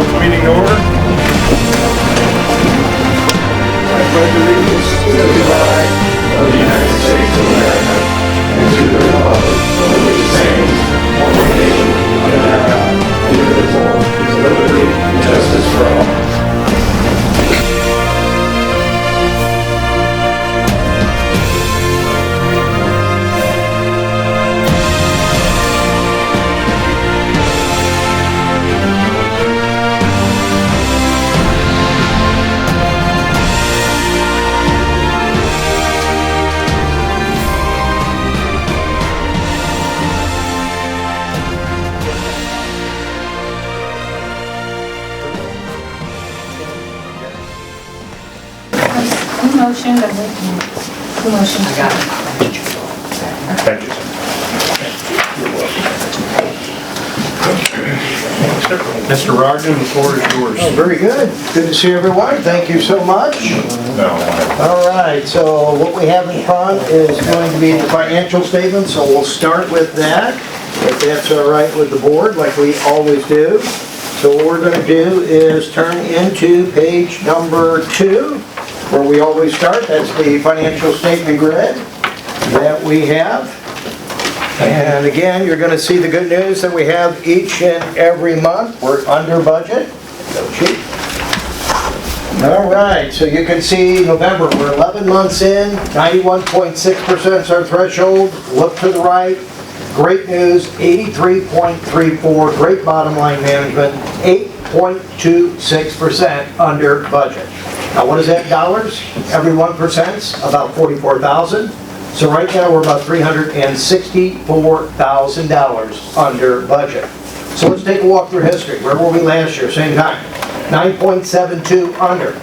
call the meeting to order. I pledge allegiance to the flag of the United States of America and to the republic for which it stands, one nation, under God, indivisible, with liberty and justice for all. Motion, but who motion? I got it. Thank you. Mr. Rogden, the floor is yours. Oh, very good. Good to see everyone. Thank you so much. No. All right, so what we have in front is going to be the financial statement, so we'll start with that, if that's all right with the board, like we always do. So what we're going to do is turn into page number 2, where we always start. That's the financial statement grid that we have. And again, you're going to see the good news that we have each and every month. We're under budget. No cheat. All right, so you can see November, we're 11 months in, 91.6% is our threshold. Look to the right. Great news, 83.34, great bottom line management, 8.26% under budget. Now what is that in dollars? Every 1% is about $44,000. So right now we're about $364,000 under budget. So let's take a walk through history. Where were we last year? Same time. 9.72 under.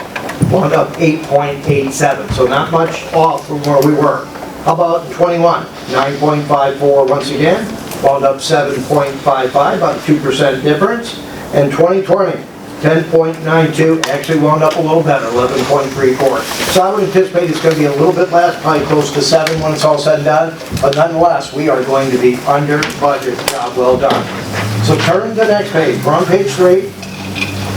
Wound up 8.87. So not much off from where we were. How about in 21? 9.54 once again. Wound up 7.55, about 2% difference. And 2020. 10.92, actually wound up a little better, 11.34. So I would anticipate it's going to be a little bit less, probably close to 7 when it's all said and done. But nonetheless, we are going to be under budget. Job well done. So turn to the next page. We're on page 3.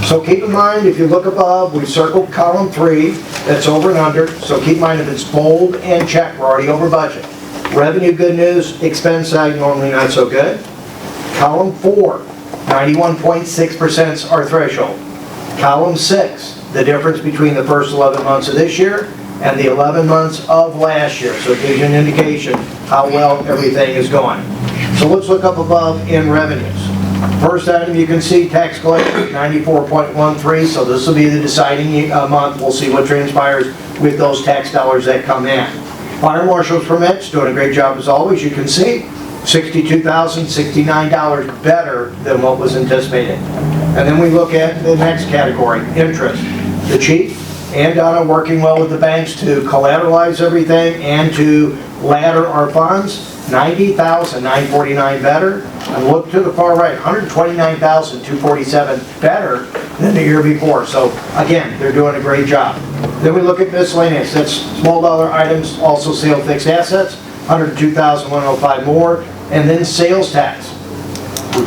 So keep in mind, if you look above, we've circled column 3. That's over and under. So keep in mind, if it's bold and checked, we're already over budget. Revenue, good news. Expense side, normally not so good. Column 4. 91.6% is our threshold. Column 6, the difference between the first 11 months of this year and the 11 months of last year. So it gives you an indication how well everything is going. So let's look up above in revenues. First item you can see, tax collection, 94.13. So this will be the deciding month. We'll see what transpires with those tax dollars that come in. Fire marshal's permits, doing a great job as always. You can see $62,069 better than what was anticipated. And then we look at the next category, interest. The chief and Donna working well with the banks to collateralize everything and to ladder our funds. $90,949 better. And look to the far right, $129,247 better than the year before. So again, they're doing a great job. Then we look at miscellaneous. That's small dollar items, also sale fixed assets. $102,105 more, and then sales tax,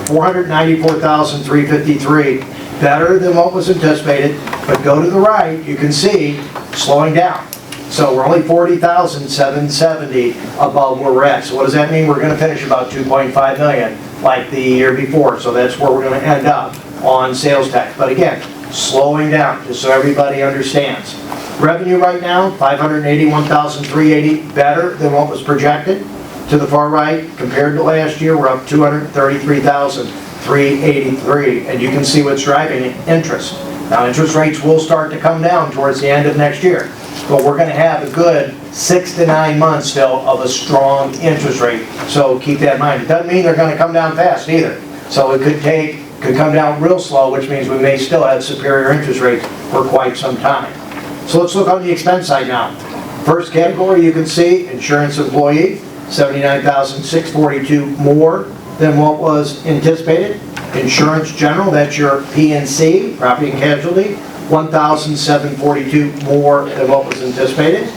$494,353, better than what was anticipated, but go to the right, you can see, slowing down. So we're only $40,770 above where we're at. So what does that mean? We're going to finish about $2.5 million like the year before, so that's where we're going to end up on sales tax. But again, slowing down, just so everybody understands. Revenue right now, $581,380, better than what was projected. To the far right, compared to last year, we're up $233,383, and you can see what's driving it, interest. Now, interest rates will start to come down towards the end of next year, but we're going to have a good 6 to 9 months still of a strong interest rate, so keep that in mind. It doesn't mean they're going to come down fast either, so it could come down real slow, which means we may still have superior interest rates for quite some time. So let's look on the expense side now. First category you can see, insurance employee, $79,642 more than what was anticipated. Insurance general, that's your P&C, property and casualty, $1,742 more than what was anticipated.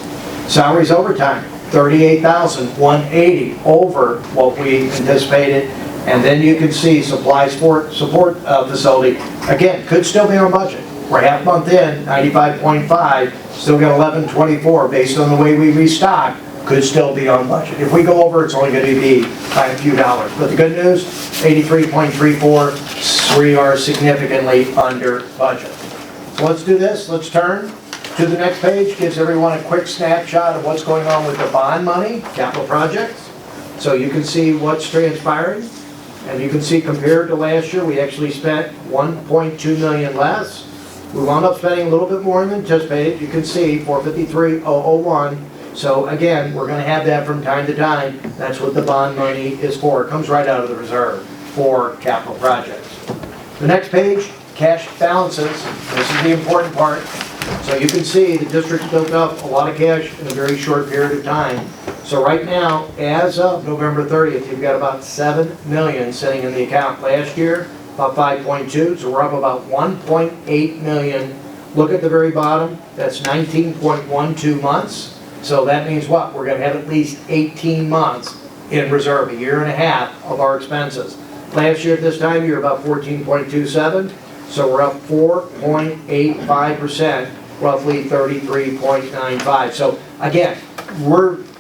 Salaries overtime, $38,180 over what we anticipated. And then you can see supply support facility, again, could still be on budget. We're half month in, 95.5, still got 1124 based on the way we restock, could still be on budget. If we go over, it's only going to be by a few dollars. But the good news, 83.34, we are significantly under budget. So let's do this, let's turn to the next page, gives everyone a quick snapshot of what's going on with the bond money, capital projects. So you can see what's transpiring, and you can see compared to last year, we actually spent 1.2 million less. We wound up spending a little bit more than anticipated. You can see 453,001. So again, we're going to have that from time to time. That's what the bond money is for. It comes right out of the reserve for capital projects. The next page, cash balances. This is the important part. So you can see the district built up a lot of cash in a very short period of time. So right now, as of November 30th, you've got about 7 million sitting in the account. Last year, about 5.2, so we're up about 1.8 million. Look at the very bottom, that's 19.12 months. So that means what? We're gonna have at least 18 months in reserve, a year and a half of our expenses. Last year at this time, you're about 14.27, so we're up 4.85%, roughly 33.95. So again,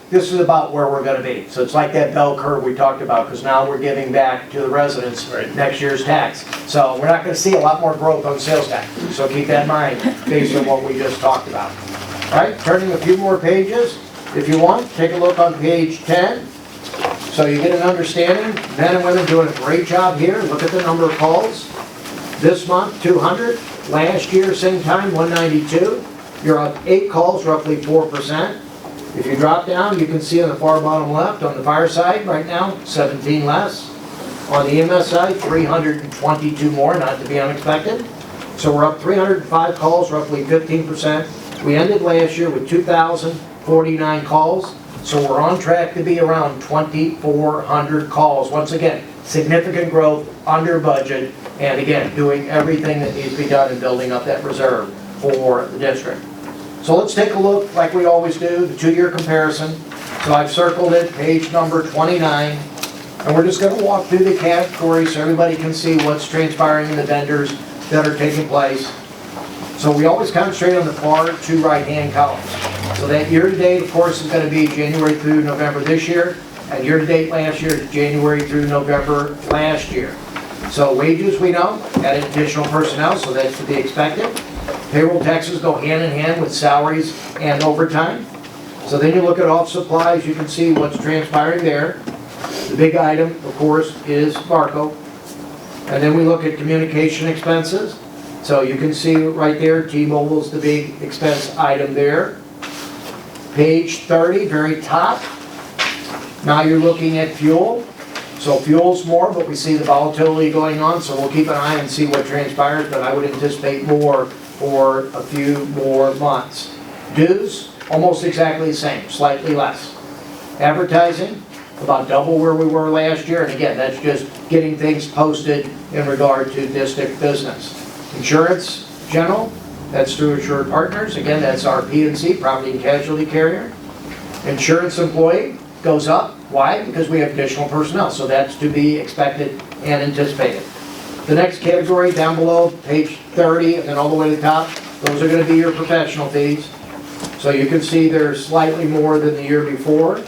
this is about where we're going to be. So it's like that bell curve we talked about, because now we're giving back to the residents next year's tax. So we're not going to see a lot more growth on sales tax. So keep that in mind based on what we just talked about. All right, turning a few more pages. If you want, take a look on page 10. So you get an understanding. Men and women doing a great job here. Look at the number of calls. This month, 200. Last year, same time, 192. You're up 8 calls, roughly 4%. If you drop down, you can see on the far bottom left, on the fire side right now, 17 less. On the EMS side, 322 more, not to be unexpected. So we're up 305 calls, roughly 15%. We ended last year with 2,049 calls, so we're on track to be around 2,400 calls. Once again, significant growth, under budget, and again, doing everything that needs to be done in building up that reserve for the district. So let's take a look, like we always do, the 2-year comparison. So I've circled it, page number 29, and we're just going to walk through the categories so everybody can see what's transpiring in the vendors that are taking place. So we always concentrate on the far 2 right-hand columns. So that year-to-date, of course, is going to be January through November this year, and year-to-date last year is January through November last year. So wages, we know, added additional personnel, so that's to be expected. Payroll taxes go hand in hand with salaries and overtime. So then you look at office supplies, you can see what's transpiring there. The big item, of course, is Barco. And then we look at communication expenses. So you can see right there, T-Mobile's the big expense item there. Page 30, very top. Now you're looking at fuel. So fuel's more, but we see the volatility going on, so we'll keep an eye and see what transpires, but I would anticipate more for a few more months. Dues, almost exactly the same, slightly less. Advertising, about double where we were last year, and again, that's just getting things posted in regard to district business. Insurance, general, that's through Assured Partners. Again, that's our P&C, property and casualty carrier. Insurance employee goes up. Why? Because we have additional personnel, so that's to be expected and anticipated. The next category down below, page 30, and then all the way to the top, those are going to be your professional fees. So you can see they're slightly more than the year before,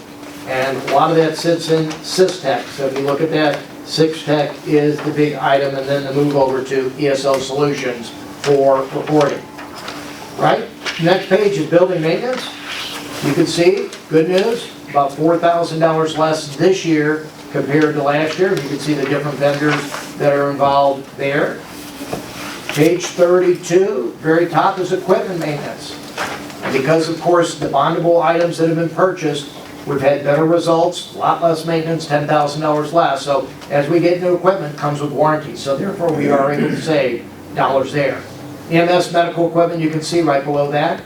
and a lot of that sits in SysTech. So if you look at that, SysTech is the big item, and then the move over to ESL Solutions for reporting. Right? Next page is building maintenance. You can see, good news, about $4,000 less this year compared to last year. You can see the different vendors that are involved there. Page 32, very top is equipment maintenance. And because, of course, the bondable items that have been purchased, we've had better results, a lot less maintenance, $10,000 less. So as we get new equipment, it comes with warranty. So therefore, we are able to save dollars there. EMS medical equipment, you can see right below that.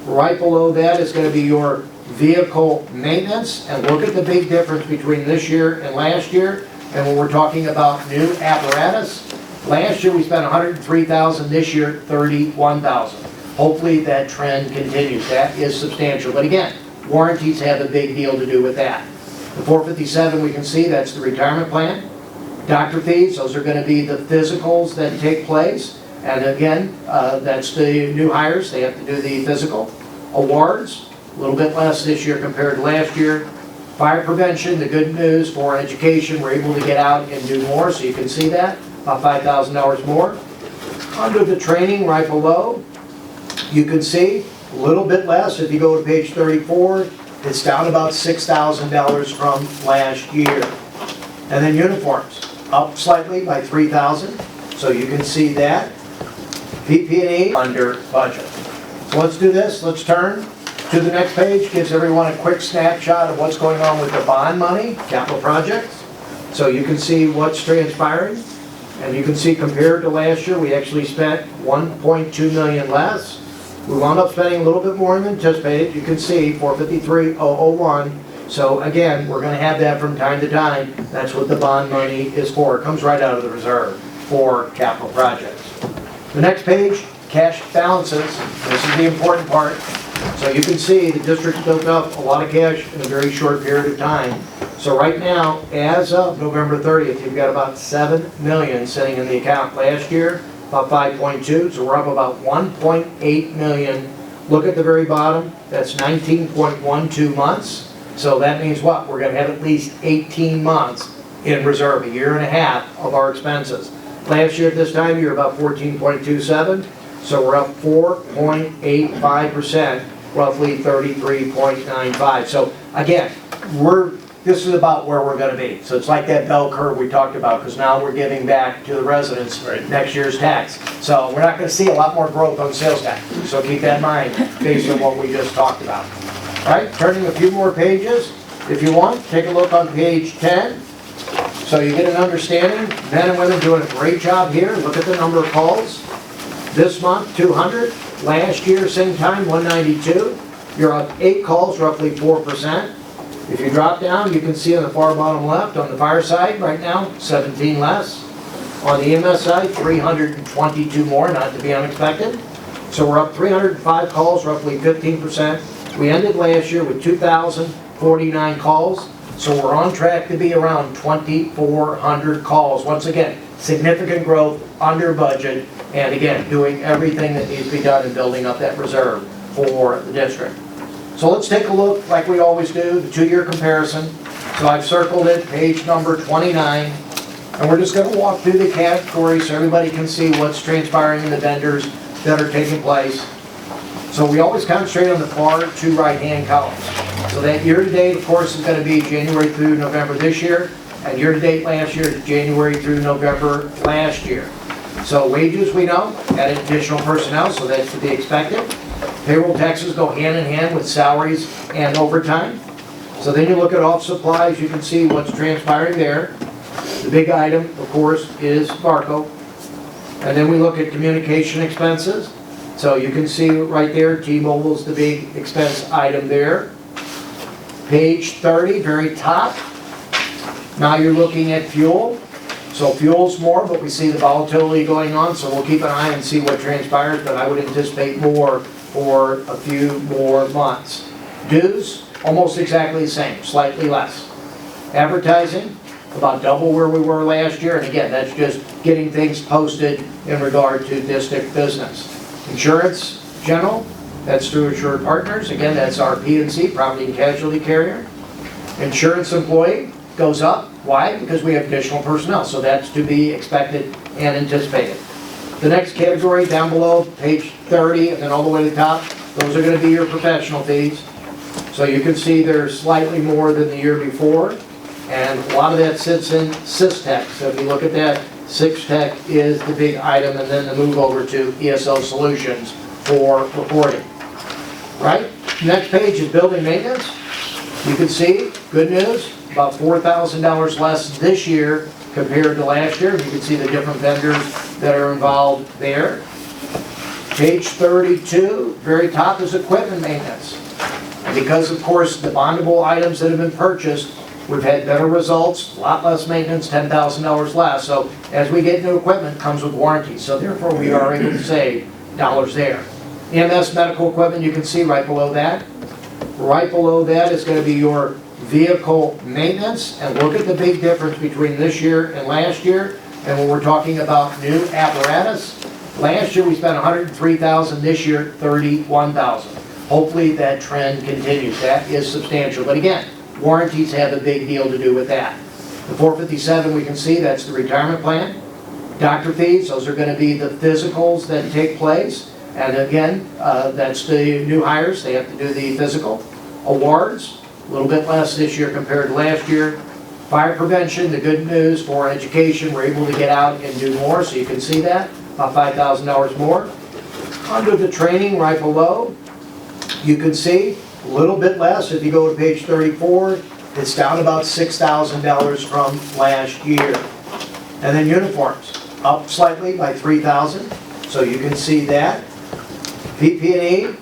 Right below that is going to be your vehicle maintenance, and look at the big difference between this year and last year. And when we're talking about new apparatus, last year we spent $103,000, this year $31,000. Hopefully that trend continues. That is substantial, but again, warranties have a big deal to do with that. The 457 we can see, that's the retirement plan. Doctor fees, those are gonna be the physicals that take place. And again, that's the new hires, they have to do the physical. Awards, a little bit less this year compared to last year. Fire prevention, the good news for education, we're able to get out and do more, so you can see that, about $5,000 more. Under the training, right below, you can see a little bit less. If you go to page 34, it's down about $6,000 from last year. And then uniforms, up slightly by $3,000, so you can see that. PP&E under budget. So let's do this, let's turn to the next page, gives everyone a quick snapshot of what's going on with the bond money, capital projects. So you can see what's transpiring, and you can see compared to last year, we actually spent 1.2 million less. We wound up spending a little bit more than anticipated. You can see 453,001. So again, we're gonna have that from time to time. That's what the bond money is for. It comes right out of the reserve for capital projects. The next page, cash balances. This is the important part. So you can see the district's built up a lot of cash in a very short period of time. So right now, as of November 30th, you've got about 7 million sitting in the account. Last year, about 5.2, so we're up about 1.8 million. Look at the very bottom, that's 19.12 months. So that means what? We're gonna have at least 18 months in reserve, a year and a half of our expenses. Last year at this time, you were about 14.27, so we're up 4.85%, roughly 33.95. So again, this is about where we're gonna be. So it's like that bell curve we talked about, because now we're giving back to the residents next year's tax. So we're not gonna see a lot more growth on sales tax. So keep that in mind based on what we just talked about. All right, turning a few more pages. If you want, take a look on page 10. So you get an understanding. Men and women doing a great job here. Look at the number of calls. This month, 200. Last year, same time, 192. You're up 8 calls, roughly 4%. If you drop down, you can see on the far bottom left, on the fire side, right now, 17 less. On the EMS side, 322 more, not to be unexpected. So we're up 305 calls, roughly 15%. We ended last year with 2,049 calls, so we're on track to be around 2,400 calls. Once again, significant growth, under budget, and again, doing everything that needs to be done in building up that reserve for the district. So let's take a look, like we always do, the 2-year comparison. So I've circled it, page number 29, and we're just going to walk through the categories so everybody can see what's transpiring in the vendors that are taking place. So we always concentrate on the far 2 right-hand columns. So that year-to-date, of course, is going to be January through November this year, and year-to-date last year is January through November last year. So wages, we know, added additional personnel, so that's to be expected. Payroll taxes go hand in hand with salaries and overtime. So then you look at office supplies, you can see what's transpiring there. The big item, of course, is Barco. And then we look at communication expenses. So you can see right there, T-Mobile's the big expense item there. Page 30, very top. Now you're looking at fuel. So fuel's more, but we see the volatility going on, so we'll keep an eye and see what transpires, but I would anticipate more for a few more months. Dues, almost exactly the same, slightly less. Advertising, about double where we were last year, and again, that's just getting things posted in regard to district business. Insurance, general, that's through Assured Partners. Again, that's our P&C, property and casualty carrier. Insurance employee goes up. Why? Because we have additional personnel, so that's to be expected and anticipated. The next category down below, page 30, and then all the way to the top, those are going to be your professional fees. So you can see they're slightly more than the year before, and a lot of that sits in SysTech. So if you look at that, SysTech is the big item, and then the move over to ESO Solutions for reporting. Right? Next page is building maintenance. You can see, good news, about $4,000 less this year compared to last year. You can see the different vendors that are involved there. Page 32, very top is equipment maintenance. And because, of course, the bondable items that have been purchased, we've had better results, a lot less maintenance, $10,000 less. So as we get new equipment, it comes with warranty. So therefore, we are able to save dollars there. EMS medical equipment, you can see right below that. Right below that is going to be your vehicle maintenance, and look at the big difference between this year and last year. And when we're talking about new apparatus, last year we spent $103,000, this year $31,000. Hopefully that trend continues. That is substantial. But again, warranties have a big deal to do with that. The 457 we can see, that's the retirement plan. Doctor fees, those are going to be the physicals that take place. And again, that's the new hires, they have to do the physical. Awards, a little bit less this year compared to last year. Fire prevention, the good news for education, we're able to get out and do more, so you can see that, about $5,000 more. Under the training, right below, you can see a little bit less. If you go to page 34, it's down about $6,000 from last year. And then uniforms, up slightly by $3,000, so you can see that. PP&E,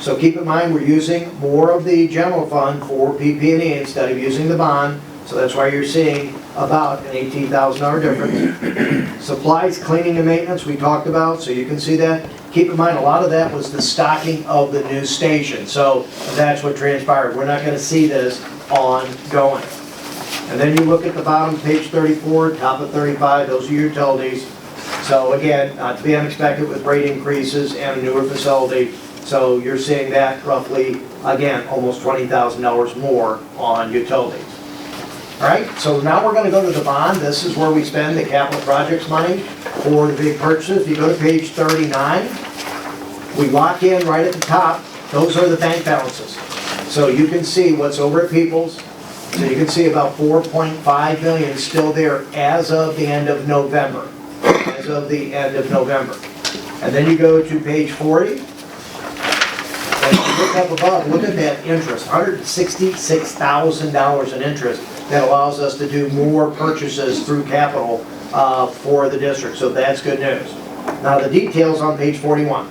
so keep in mind, we're using more of the general fund for PP&E instead of using the bond. So that's why you're seeing about an $18,000 difference. Supplies, cleaning and maintenance, we talked about, so you can see that. Keep in mind, a lot of that was the stocking of the new station. So that's what transpired. We're not going to see this ongoing. And then you look at the bottom, page 34, top of 35, those are your utilities. So again, not to be unexpected with rate increases and a newer facility. So you're seeing that roughly, again, almost $20,000 more on utilities. All right, so now we're going to go to the bond. This is where we spend the capital projects money for the big purchases. If you go to page 39, we lock in right at the top. Those are the bank balances. So you can see what's over at Peoples. So you can see about 4.5 million still there as of the end of November. As of the end of November. And then you go to page 40. And you look up above, look at that interest, $166,000 in interest. That allows us to do more purchases through capital for the district, so that's good news. Now the details on page 41.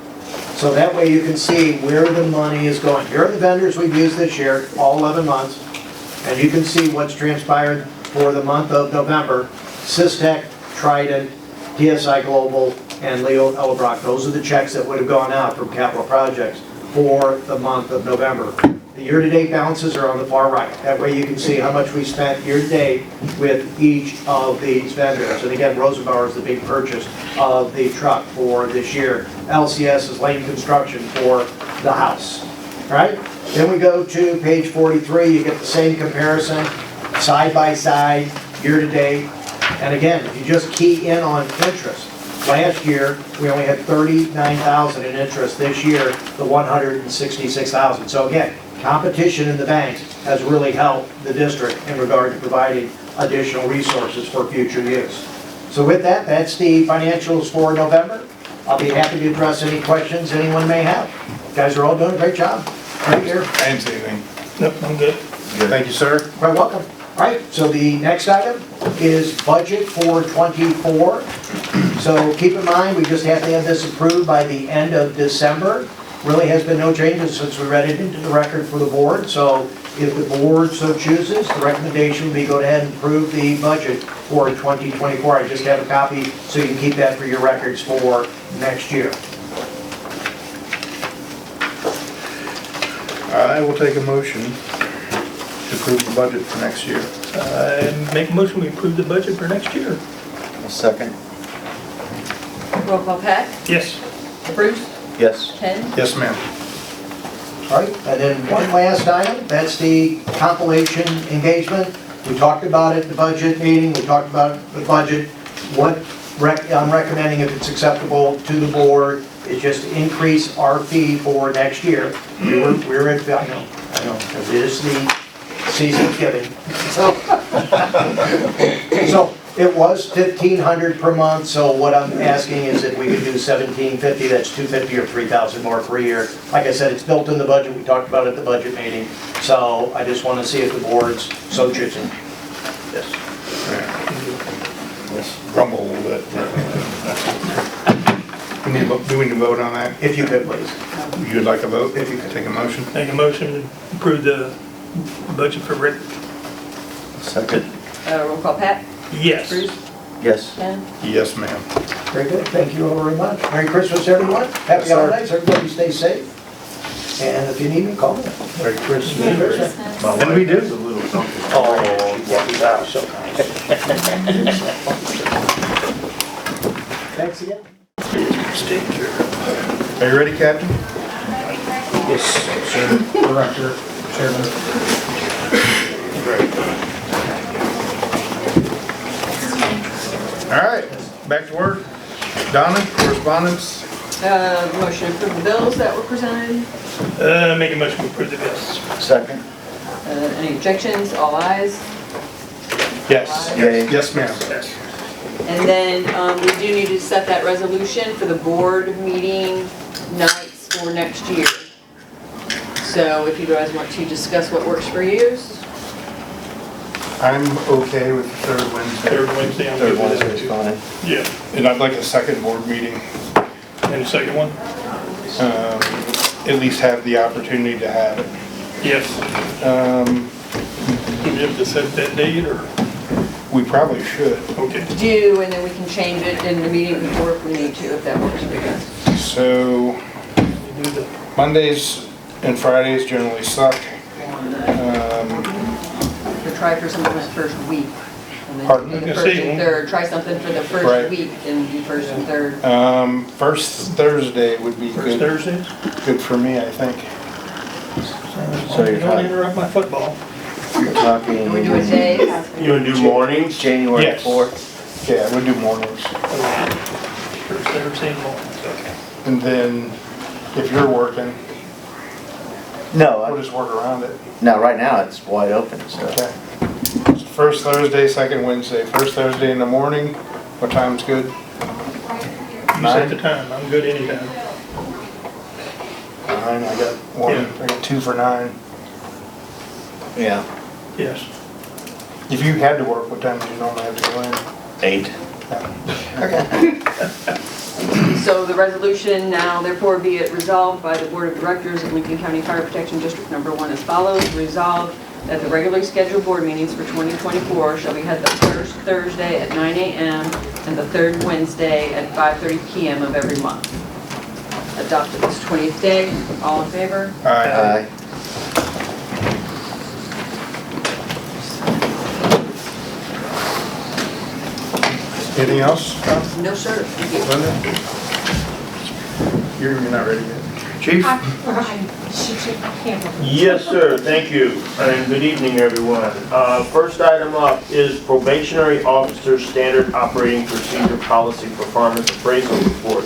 So that way you can see where the money is going. Here are the vendors we've used this year, all 11 months, and you can see what's transpired for the month of November. Systech, Trident, TSI Global, and Leo Ellebrock. Those are the checks that would have gone out from capital projects for the month of November. The year-to-date balances are on the far right. That way you can see how much we spent year-to-date with each of these vendors. And again, Rosenbauer is the big purchase of the truck for this year. LCS is Lane Construction for the house. All right? Then we go to page 43. You get the same comparison, side by side, year-to-date. And again, if you just key in on interest, last year we only had $39,000 in interest. This year, the $166,000. So again, competition in the banks has really helped the district in regard to providing additional resources for future use. So with that, that's the financials for November. I'll be happy to address any questions anyone may have. You guys are all doing a great job. Right here. I didn't see anything. Nope, I'm good. Thank you, sir. Quite welcome. All right, so the next item is budget for '24. So keep in mind, we just have to have this approved by the end of December. Really has been no changes since we read it into the record for the board. So if the board so chooses, the recommendation would be go ahead and approve the budget for 2024. I just have a copy so you can keep that for your records for next year. I will take a motion to approve the budget for next year. Make a motion, we approve the budget for next year. A second. Roll call Pat, Yes. Bruce, Yes. Ken, Yes, ma'am. All right, and then one last item, that's the compilation engagement. We talked about it at the budget meeting, we talked about the budget. What I'm recommending, if it's acceptable to the board, is just increase our fee for next year. We're at, I know, because it is the season of giving. So it was $1,500 per month, so what I'm asking is if we could do $1,750, that's $250 or $3,000 more per year. Like I said, it's built in the budget, we talked about it at the budget meeting, so I just want to see if the board's so choosing. Yes. Let's grumble a little bit. Do we need to vote on that? If you could, please. You'd like a vote? If you could. Take a motion? Make a motion to approve the budget for Rick. Second. roll call Pat, Yes. Bruce, Yes. Ken. Yes, ma'am. Very good, thank you all very much. Merry Christmas, everyone. Happy sir. holidays, everybody stay safe. And if you need me, call me. Merry Christmas. Merry Christmas. And we do. A little Oh, yeah. Thanks again. Are you ready, Captain? Yes, sir. Director, Chairman. All right, back to work. Donna, correspondence? Motion to approve the bills that were presented. Make a motion to approve the bills. Second? Any objections? All ayes. Yes. Yay. Yes, ma'am. Yes. And then we do need to set that resolution for the board meeting nights for next year. So if you guys want to discuss what works for you. I'm okay with the third Wednesday. Third Wednesday, I'm Third good with Wednesday's that. fine. Yeah. And I'd like a second board meeting. And the second one? At least have the opportunity to have it. Yes. Do we have to set that date or? We probably should. Okay. Do, and then we can change it in the meeting before if we need to, if that works for you. So Do the Mondays and Fridays generally suck. Or try for something that first week. And then Pardon? do the I was first gonna say, and third, try something for the first Right. week and do first and third. First Thursday would be first good, Thursdays? good for me, I think. So you're Don't talking- interrupt my football. You're talking. Can we do it days? You wanna do mornings? January Yes. 4th? Yeah, we'll do mornings. First Thursday in mornings, okay. And then if you're working, No, we'll just work around it. no, right now it's wide open, so. Okay. First Thursday, second Wednesday. First Thursday in the morning, what time's good? You set the time, I'm good anytime. 9, I got one, Yeah. I got 2 for 9. Yeah. Yes. If you had to work, what time do you normally have to go in? 8. So the resolution now therefore be it resolved by the Board of Directors of Lincoln County Fire Protection District Number 1 as follows. Resolved that the regularly scheduled board meetings for 2024 shall be held the first Thursday at 9 a.m. and the third Wednesday at 5:30 p.m. of every month. Adopted this 20th day. All in favor? Aye. Anything else? No, sir. Thank you. Linda? You're not ready yet. Chief? Yes, sir, thank you, and good evening, everyone. First item up is probationary officer standard operating procedure policy performance appraisal report.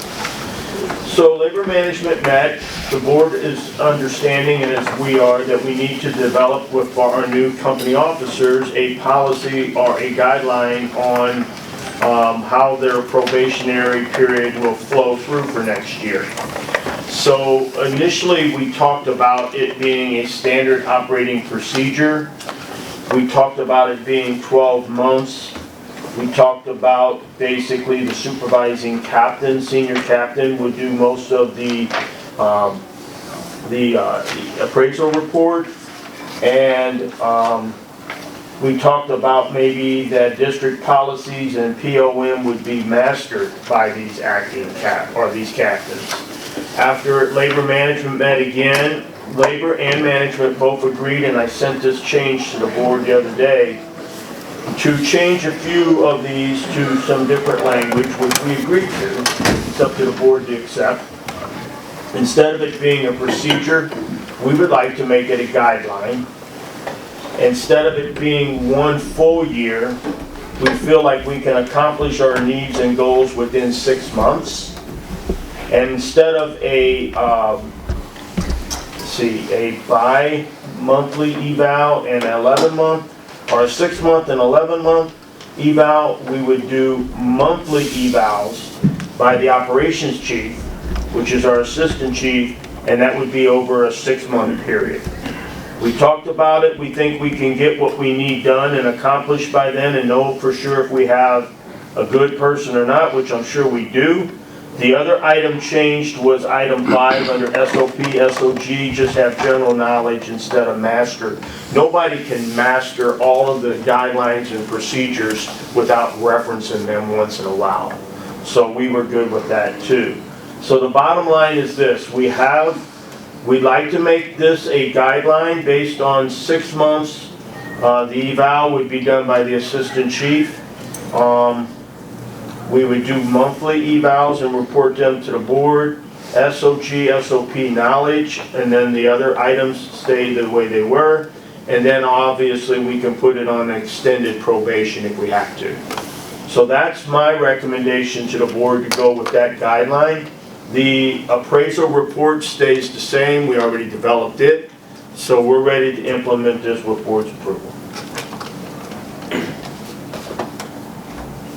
So labor management met, the board is understanding, and as we are, that we need to develop with our new company officers a policy or a guideline on how their probationary period will flow through for next year. So initially, we talked about it being a standard operating procedure. We talked about it being 12 months. We talked about basically the supervising captain, senior captain would do most of the appraisal report. And we talked about maybe that district policies and POM would be mastered by these these captains. After labor management met again, labor and management both agreed, and I sent this change to the board the other day, to change a few of these to some different language, which we agreed to. It's up to the board to accept. Instead of it being a procedure, we would like to make it a guideline. Instead of it being one full year, we feel like we can accomplish our needs and goals within 6 months. And instead of a bi-monthly eval and 11-month, or a 6-month and 11-month eval, we would do monthly evals by the operations chief, which is our assistant chief, and that would be over a 6-month period. We talked about it, we think we can get what we need done and accomplished by then and know for sure if we have a good person or not, which I'm sure we do. The other item changed was item 5 under SOP, SOG, just have general knowledge instead of master. Nobody can master all of the guidelines and procedures without referencing them once in a while. So we were good with that too. So the bottom line is this, we'd like to make this a guideline based on 6 months The eval would be done by the assistant chief. We would do monthly evals and report them to the board. SOG, SOP knowledge, and then the other items stay the way they were. And then obviously we can put it on extended probation if we have to. So that's my recommendation to the board to go with that guideline. The appraisal report stays the same, we already developed it. So we're ready to implement this with board's approval.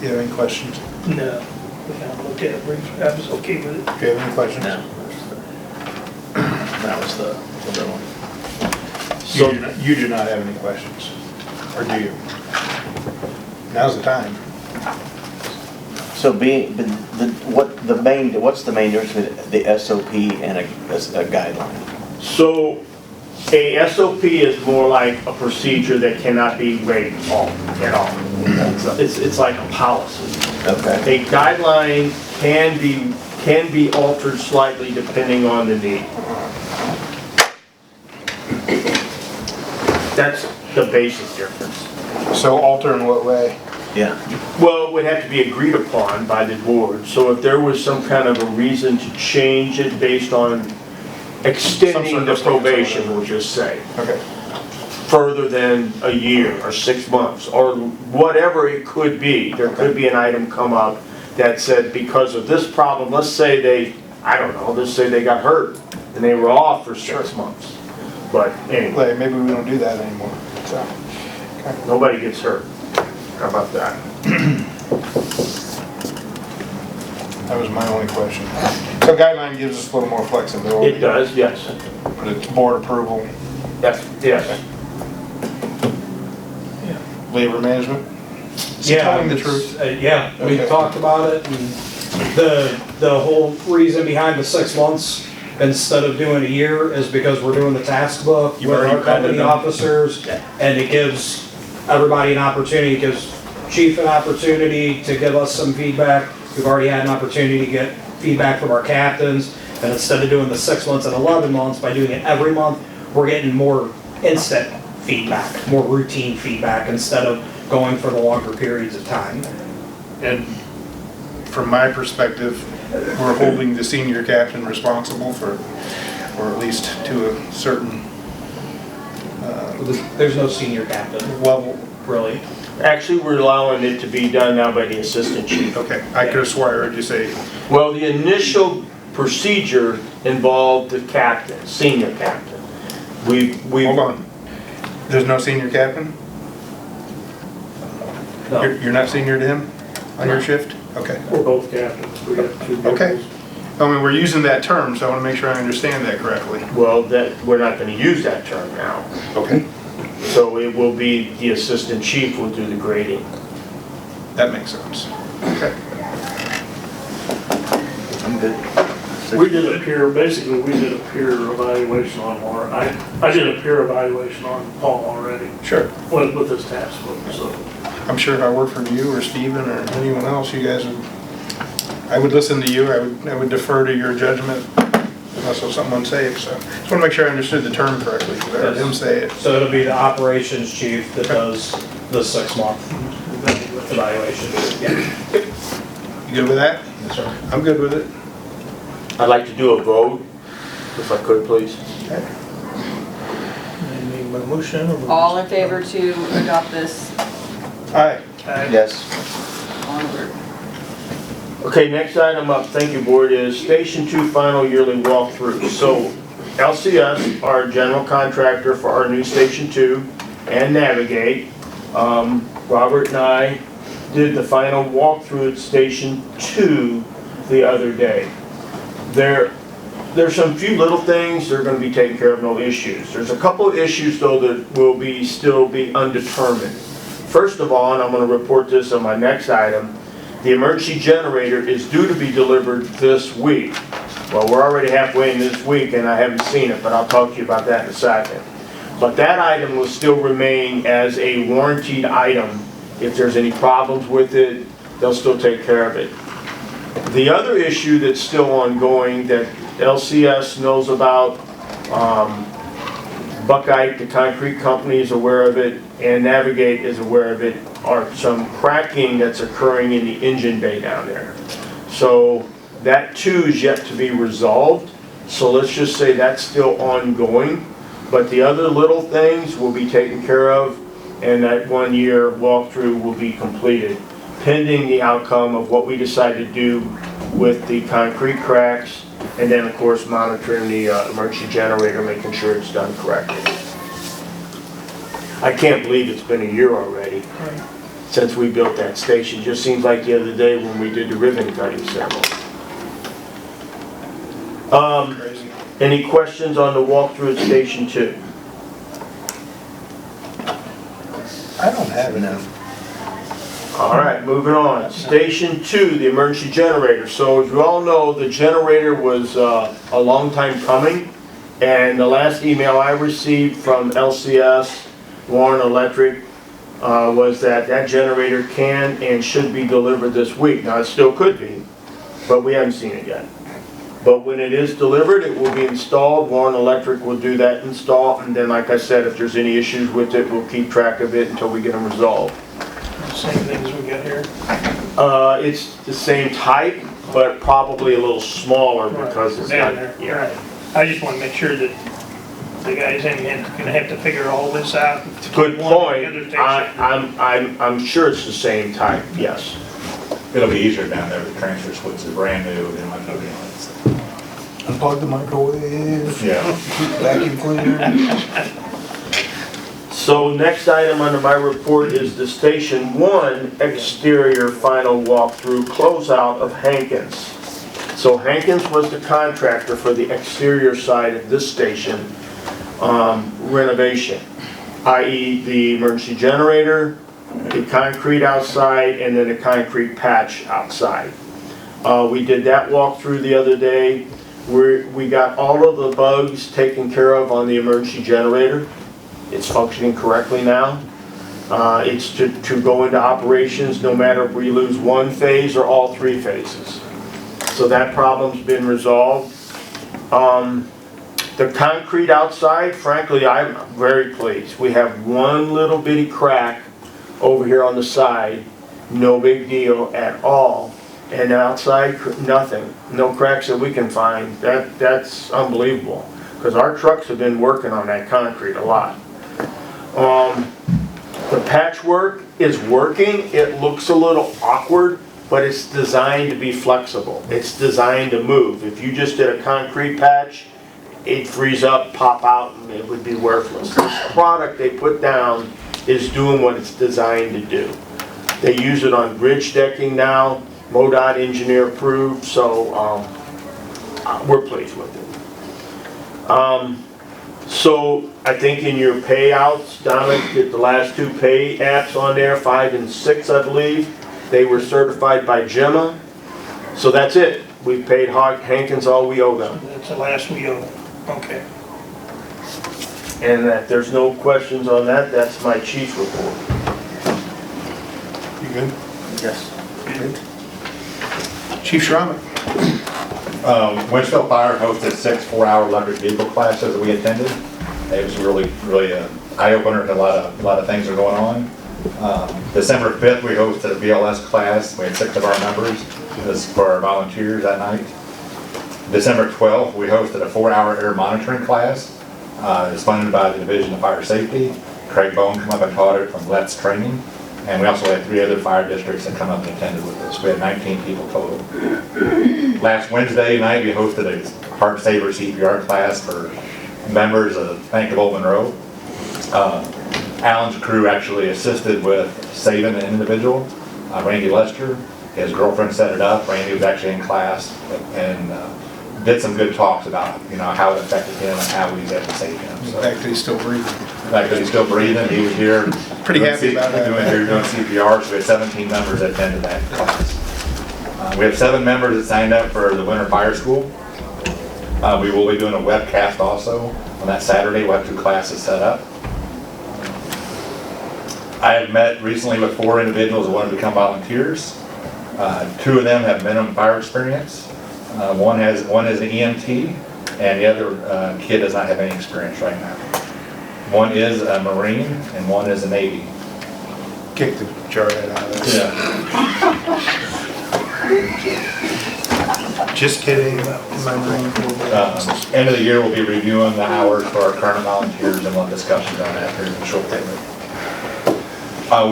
You have any questions? No, we kind of looked at it briefly, I was okay with it. Do you have any questions? No. That was the other one. So You do not have any questions, or do you? Now's the time. So what's the main difference between the SOP and a guideline? So a SOP is more like a procedure that cannot be waived at all. It's like a policy. Okay. A guideline can be altered slightly depending on the need. That's the basic difference. So alter in what way? Yeah. Well, it would have to be agreed upon by the board. So if there was some kind of a reason to change it based on extending the probation, we'll just say, Okay. further than a year or 6 months or whatever it could be. There could be an item come up that said because of this problem, let's say let's say they got hurt and they were off for 6 months. But anyway, Maybe we don't do that anymore, so. nobody gets hurt. How about that? That was my only question. So guideline gives us a little more flexibility. It does, yes. But it's board approval, Yes, yes. labor management. Yeah, Telling the it's, truth. Yeah, we Okay. talked about it, and the whole reason behind the 6 months instead of doing a year is because we're doing the task book You've with already our company vetted them. officers, and it gives everybody an opportunity, it gives chief an opportunity to give us some feedback. We've already had an opportunity to get feedback from our captains, and instead of doing the 6 months and 11 months, by doing it every month, we're getting more instant feedback, more routine feedback, instead of going for the longer periods of time. And from my perspective, we're holding the senior captain responsible for, or at least to a certain There's no senior captain, level. really. Actually, we're allowing it to be done now by the assistant chief. Okay, I could have swore I heard you say, Well, the initial procedure involved the captain, senior captain. We hold on. There's no senior captain? No. You're not senior to him on your shift? Okay. We're both captains, we got two Okay. vehicles. I mean, we're using that term, so I want to make sure I understand that correctly. Well, we're not going to use that term now. Okay. So it will be the assistant chief will do the grading. That makes sense. Okay. I'm good. We did a peer, basically, we did a peer evaluation on Warren. I did a peer evaluation on Paul already Sure. with this task force, so. I'm sure if I worked for you or Steven or anyone else, you guys would, I would listen to you. I would defer to your judgment unless there's something unsafe, so. Just want to make sure I understood the term correctly, because I heard him say it. So it'll be the operations chief that does the 6 month evaluation. Yeah. You good with that? Yes, sir. I'm good with it. I'd like to do a vote, if I could, please. Any motion or? All in favor to adopt this? Aye. Yes. All in favor? Okay, next item up, thank you, board, is Station 2 final yearly walkthrough. So LCS, our general contractor for our new Station 2 and Navigate, Robert and I did the final walkthrough at Station 2 the other day. There's some few little things that are going to be taken care of, no issues. There's a couple of issues though that will still be undetermined. First of all, and I'm going to report this on my next item, the emergency generator is due to be delivered this week. Well, we're already halfway in this week and I haven't seen it, but I'll talk to you about that in a second. But that item will still remain as a warranted item. If there's any problems with it, they'll still take care of it. The other issue that's still ongoing that LCS knows about, Buckeye, the concrete company, is aware of it, and Navigate is aware of it, are some cracking that's occurring in the engine bay down there. So that too is yet to be resolved. So let's just say that's still ongoing. But the other little things will be taken care of, and that 1 year walkthrough will be completed, pending the outcome of what we decide to do with the concrete cracks, and then of course monitoring the emergency generator, making sure it's done correctly. I can't believe it's been a year already since we built that station. Just seems like the other day when we did the ribbon cutting ceremony. Crazy. Any questions on the walkthrough at Station 2? I don't have it now. All right, moving on. Station 2, the emergency generator. So as you all know, the generator was a long time coming, and the last email I received from LCS, Warren Electric, was that that generator can and should be delivered this week. Now, it still could be, but we haven't seen it yet. But when it is delivered, it will be installed. Warren Electric will do that install, and then, like I said, if there's any issues with it, we'll keep track of it until we get them resolved. Same thing as we got here. It's the same type, but probably a little smaller because it's Down not, there, yeah. right. I just want to make sure that the guys in here gonna have to figure all this out. Good One or point. the other takes I'm sure it's the same type, yes. It'll be easier down there, the transfer switch is brand new, and like, okay, let's, Unplug the microwave. yeah. Vacuum cleaner. So next item under my report is the Station 1 exterior final walkthrough closeout of Hankins. So Hankins was the contractor for the exterior side of this station renovation, i.e. the emergency generator, the concrete outside, and then a concrete patch outside. We did that walkthrough the other day. We got all of the bugs taken care of on the emergency generator. It's functioning correctly now. It's to go into operations no matter if we lose one phase or all three phases. So that problem's been resolved. The concrete outside, frankly, I'm very pleased. We have one little bitty crack over here on the side, no big deal at all. And outside, nothing, no cracks that we can find. That's unbelievable, because our trucks have been working on that concrete a lot. The patchwork is working. It looks a little awkward, but it's designed to be flexible. It's designed to move. If you just did a concrete patch, it'd freeze up, pop out, and it would be worthless. This product they put down is doing what it's designed to do. They use it on bridge decking now, MoDOT engineer approved, so we're pleased with it. So I think in your payouts, Dominic, get the last two pay apps on there, 5 and 6, I believe. They were certified by Gemma. So that's it. We've paid Hankins all we owe them. That's the last we owe. Okay. And that there's no questions on that, that's my chief's report. You good? Yes. Chief Schramm. Winchell Fire hosted 6 4-hour electric vehicle classes that we attended. It was really eye-opener, and a lot of things are going on. December 5th, we hosted a BLS class. We had 6 of our members. This is for our volunteers that night. December 12th, we hosted a 4-hour air monitoring class. It's funded by the Division of Fire Safety. Craig Bone come up and taught it from Let's Training. And we also had 3 other fire districts that come up and attended with us. We had 19 people total. Last Wednesday night, we hosted a Heart Saver CPR class for members of Bank of Old Monroe. Alan's crew actually assisted with saving an individual, Randy Lester. His girlfriend set it up. Randy was actually in class and did some good talks about, how it affected him and how we was able to save him. So, The fact that he's still breathing. the fact that he's still breathing, he was here. Pretty happy about that. Doing CPR, so we had 17 members that attended that class. We have 7 members that signed up for the Winter Fire School. We will be doing a webcast also on that Saturday. We'll have 2 classes set up. I have met recently with 4 individuals who want to become volunteers. 2 of them have minimum fire experience. One is an EMT, and the other kid does not have any experience right now. One is a Marine and one is a Navy. Kick the jarhead out of there. Just kidding. My Marine Corps. End of the year, we'll be reviewing the hours for our current volunteers and we'll have discussions on that here in a short payment.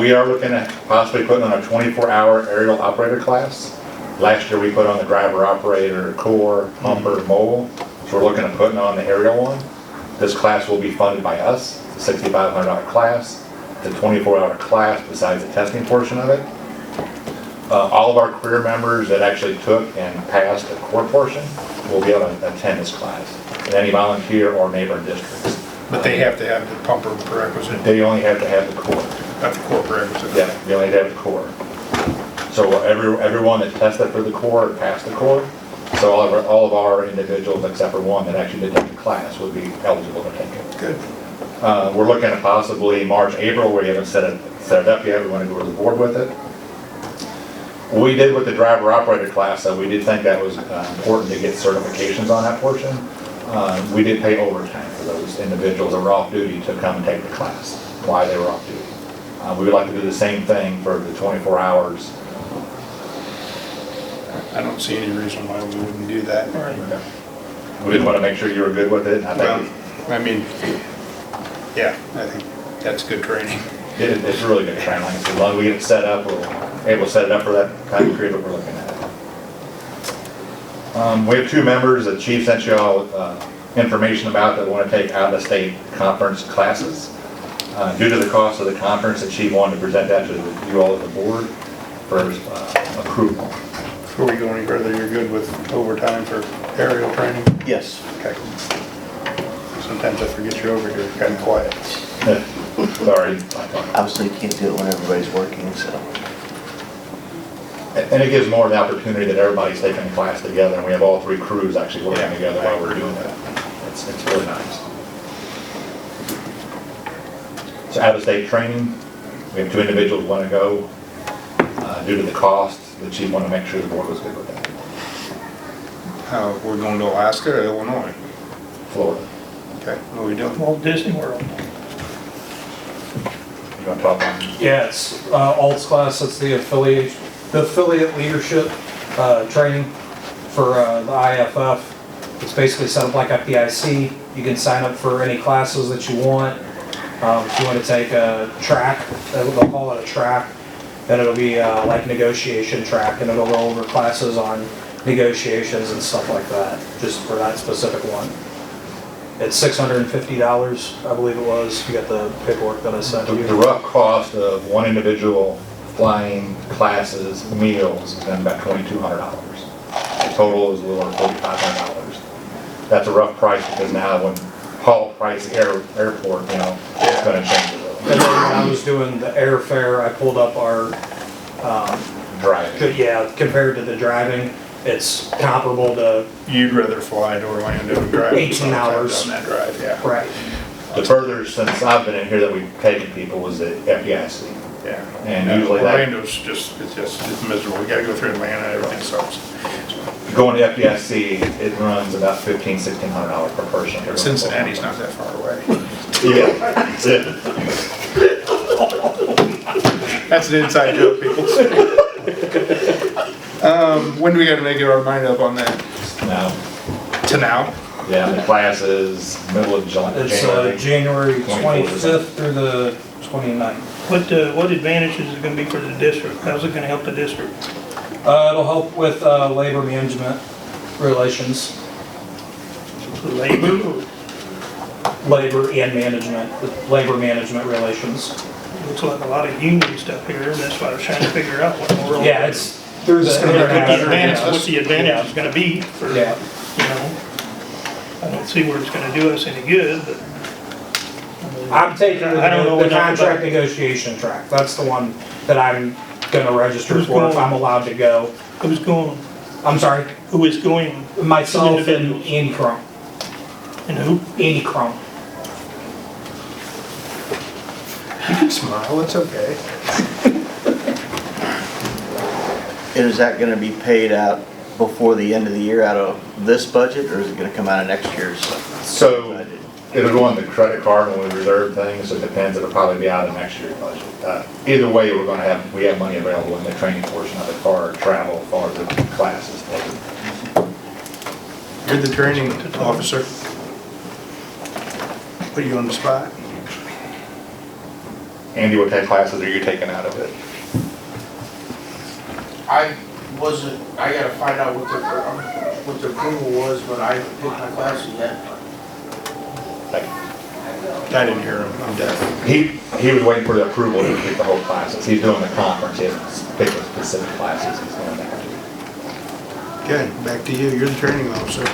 We are looking at possibly putting on a 24-hour aerial operator class. Last year, we put on the driver operator, core, pumper, mobile. So we're looking at putting on the aerial one. This class will be funded by us. It's a $6,500 class. It's a 24-hour class besides the testing portion of it. All of our career members that actually took and passed the core portion will be able to attend this class in any volunteer or neighboring districts. But they have to have the pumper prerequisite, They only have to have the core. not the core prerequisite. Yeah, they only have the core. So everyone that tested for the core passed the core. So all of our individuals, except for one that actually did take the class, would be eligible to take it. Good. We're looking at possibly March, April. We haven't set it up yet. We want to go to the board with it. We did with the driver operator class, so we did think that was important to get certifications on that portion. We did pay overtime for those individuals that were off duty to come and take the class while they were off duty. We would like to do the same thing for the 24 hours. I don't see any reason why we wouldn't do that. We did want to make sure you were good with it. And Well, I mean, yeah, I think that's good training. It's really good training. As long as we get it set up, we're able to set it up for that time period that we're looking at. We have two members that Chief sent you all information about that want to take out-of-state conference classes. Due to the cost of the conference, the Chief wanted to present that to you all as a board for approval. Before we go any further, you're good with overtime for aerial training? Yes. Okay. Sometimes I forget you're over here, kind of quiet. Sorry. Obviously, you can't do it when everybody's working, so. And it gives more of the opportunity that everybody's taking the class together, and we have all three crews actually working together while we're doing that. It's really nice. So out-of-state training, we have two individuals who want to go. Due to the cost, the Chief wanted to make sure the board was good with that. We're going to Alaska or Illinois? Florida. Okay, what are we doing? Walt Disney World. You want to talk on? Yeah, it's ALTS class, that's the affiliate leadership training for the IFF. It's basically set up like FDIC. You can sign up for any classes that you want. If you want to take a track, they'll call it a track, then it'll be like negotiation track, and it'll go over classes on negotiations and stuff like that, just for that specific one. It's $650, I believe it was. You got the paperwork that I sent you. The rough cost of one individual flying, classes, meals is going to be about $2,200. The total is a little over $4,500. That's a rough price because now when Hall Price Airport, you know, it's going to change a little. And then when I was doing the airfare, I pulled up our, Driving. yeah, compared to the driving, it's comparable to, You'd rather fly to Orlando and drive 18 hours. on that drive, yeah. right. The furthest since I've been in here that we've taken people was the FDIC. Yeah. And usually that- Orlando's just, it's miserable. We gotta go through Atlanta, everything sucks. Going to FDIC, it runs about $1,500–$1,600 per person. Cincinnati's not that far away. Yeah, that's it. That's an inside joke, people. When do we gotta make our mind up on that? Now, To now? yeah, the class is middle of It's January. January 24th. 25th through the 29th. What advantages is it gonna be for the district? How's it gonna help the district? It'll help with labor management relations, Labor? labor and management, labor management relations. Looks like a lot of union stuff here, and that's why I was trying to figure out what more. Yeah, it's through the What the advantage is gonna be for, you Yeah. know, I don't see where it's gonna do us any good, but. I'm taking I don't know the enough contract about- negotiation track. That's the one that I'm gonna register Who's for if going? I'm allowed to go. Who's going, I'm sorry, who is going, myself and Individuals. Andy Crump. and who? Andy Crump. You can smile, it's okay. And is that gonna be paid out before the end of the year out of this budget, or is it gonna come out of next year's So budget? it'll go on the credit card when we reserve things, so it depends, it'll probably be out of next year's budget. Either way, we have money available in the training portion of it for travel, for the classes. You're the training officer. Put you on the spot. Andy, what type of classes are you taking out of it? I gotta find out what the approval was, but I haven't picked my classes yet. I didn't hear him, I'm deaf. He was waiting for the approval to pick the whole classes. He's doing the conference, he hasn't picked the specific classes he's going back to. Okay, back to you, you're the training officer.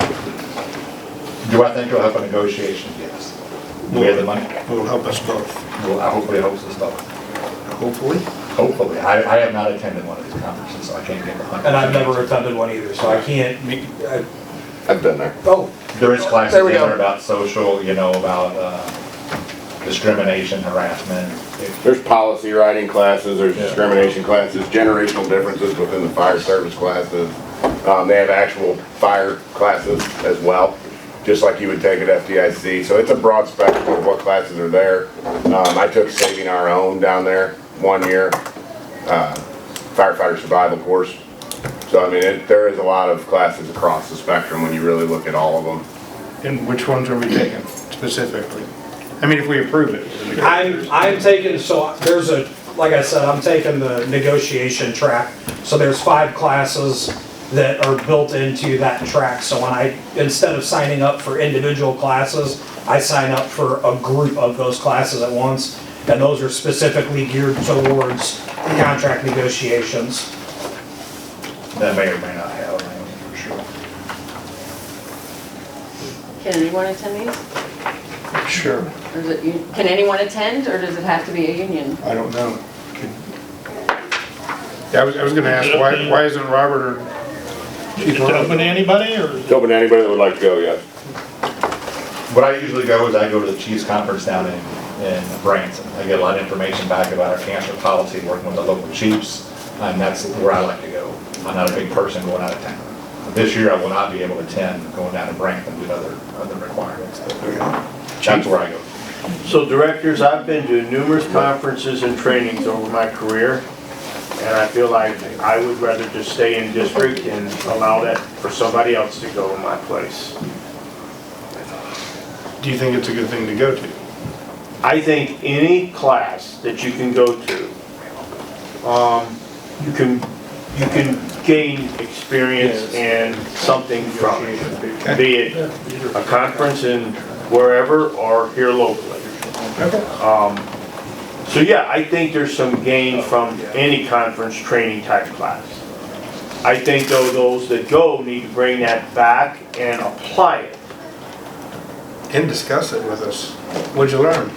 Do I think it'll help a negotiation? Yes. Do we have the money? Will help us both. Well, I hopefully it helps us both. Hopefully. Hopefully. I have not attended one of these conferences, so I can't get behind. And I've never attended one either, so I can't, I've been there. oh, There is classes There in we go. there about social, about discrimination, harassment. There's policy writing classes, there's discrimination classes, generational differences within the fire service classes. They have actual fire classes as well, just like you would take at FDIC. So it's a broad spectrum of what classes are there. I took Saving Our Own down there 1 year, firefighter survival course. So I mean, there is a lot of classes across the spectrum when you really look at all of them. And which ones are we taking specifically? I mean, if we approve it. I'm taking, so there's like I said, I'm taking the negotiation track. So there's 5 classes that are built into that track. So when instead of signing up for individual classes, I sign up for a group of those classes at once. And those are specifically geared towards contract negotiations. That may or may not have, I don't know for sure. Can anyone attend these? Sure. Or is it, can anyone attend, or does it have to be a union? I don't know. Yeah, I was gonna ask, why isn't Robert or Chief Is it open to anybody, or? It's open to anybody that would like to go, yes. What I usually go is I go to the Chiefs Conference down in Branson. I get a lot of information back about our cancer policy, working with the local chiefs, and that's where I like to go. I'm not a big person going out of town. This year I will not be able to attend going down to Branson due to other requirements. That's where I go. So directors, I've been to numerous conferences and trainings over my career, and I feel like I would rather just stay in district and allow that for somebody else to go in my place. do you think it's a good thing to go to? I think any class that you can go to, you can gain experience and something from it. Be it a conference in wherever or here locally. So yeah, I think there's some gain from any conference training type class. I think though those that go need to bring that back and apply it. And discuss it with us. What'd you learn?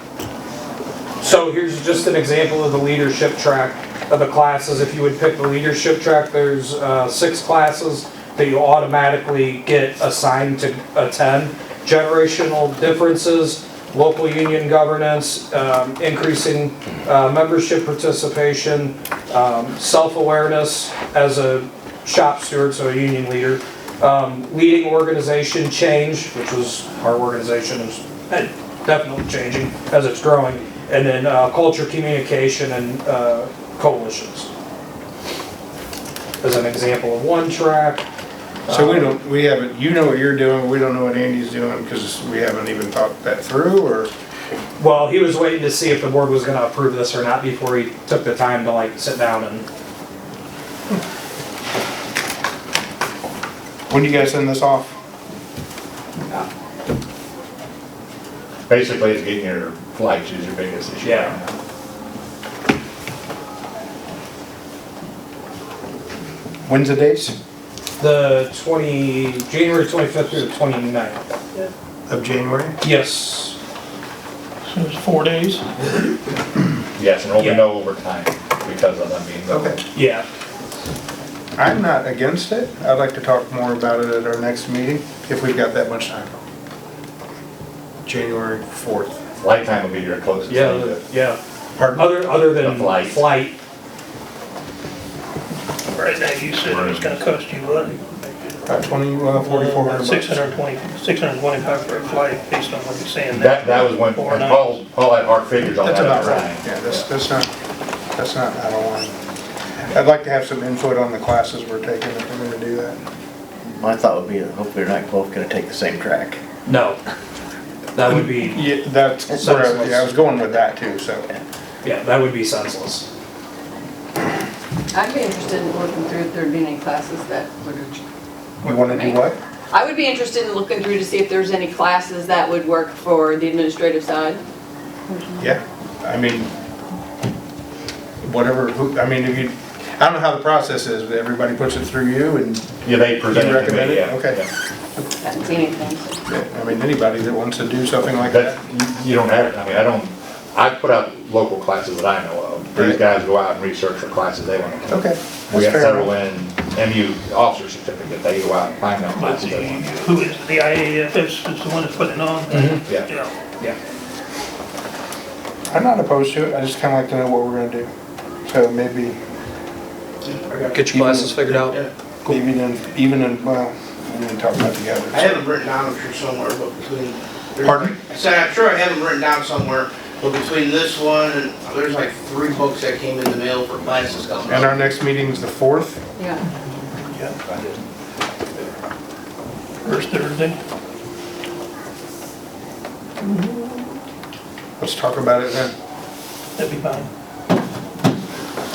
So here's just an example of the leadership track of the classes. If you would pick the leadership track, there's 6 classes that you automatically get assigned to attend. Generational differences, local union governance, increasing membership participation, self-awareness as a shop steward, so a union leader, leading organization change, which was our organization is definitely changing as it's growing, and then culture, communication, and coalitions as an example of one track. So we haven't, you know what you're doing, we don't know what Andy's doing because we haven't even thought that through, or? Well, he was waiting to see if the board was gonna approve this or not before he took the time to like sit down and. When do you guys send this off? Basically, it's getting your flights is your biggest issue. Yeah. right now. When's the dates? January 25th through the 29th. Of January? Yes. So it's 4 days? Yes, and there'll be no overtime because of them being. Okay. Yeah. I'm not against it. I'd like to talk more about it at our next meeting, if we've got that much time. January 4th. Flight time will be your closest. Yeah, thing to- yeah. Pardon? Other than The flight. flight. Right now, you said it was gonna cost you what? About 4,400 bucks. 625 for a flight, based on what you're saying. That was when Or not. Paul had hard figures on that. That's about at the right. time. Yeah, that's not out of line. I'd like to have some input on the classes we're taking if we're gonna do that. My thought would be that hopefully they're not both gonna take the same track. No. That would be, Yeah, that's where I was going with that too, so. yeah, that would be senseless. I'd be interested in looking through if there'd be any classes that would. We wanna do what? I would be interested in looking through to see if there's any classes that would work for the administrative side. Yeah, I mean, whatever, I mean, if you, I don't know how the process is, but everybody puts it through you and Yeah, they presented you it to recommend me, it? yeah. Okay. Yeah. Haven't seen anything. Yeah, I mean, anybody that wants to do something like that. But you don't have, I mean, I put out local classes that I know of. These Right. guys go out and research for classes they want to take. Okay. We that's got fair several enough. in MU officer certificate, they go out and find out But classes they want. who is, the IAFS is the one that's putting it on? Yeah. Yeah. I'm not opposed to it, I just kinda like to know what we're gonna do. So maybe. Get your classes figured out. Yeah. Even in, well, we didn't talk about together. I have them written down, I'm sure somewhere, but between. Pardon? I said, I'm sure I have them written down somewhere, but between this one and, there's like 3 books that came in the mail for classes coming And up. our next meeting's the 4th? Yeah. First Thursday. Let's talk about it then. That'd be fine.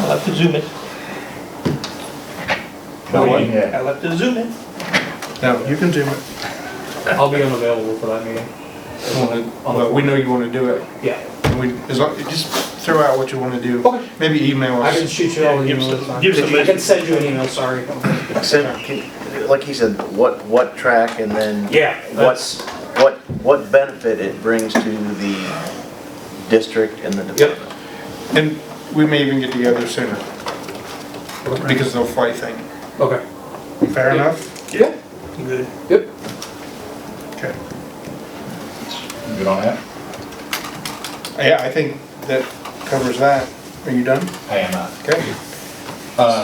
I'll have to zoom it. Yeah. I'll have to zoom it. No, you can zoom it. I'll be unavailable for that meeting. Well, we know you wanna do it. Yeah. And we, as long, just throw out what you wanna do. Okay. Maybe email I us. can shoot you all an Give email. some- it's give fine. some- I can send you an email, sorry. Like he said, what track and then Yeah, that's, what benefit it brings to the district and the yep. department. And we may even get together sooner, because of the flight thing. Okay. Fair enough? Yeah. Good. Yep. Okay. Good on that? Yeah, I think that covers that. Are you done? I am not. Okay.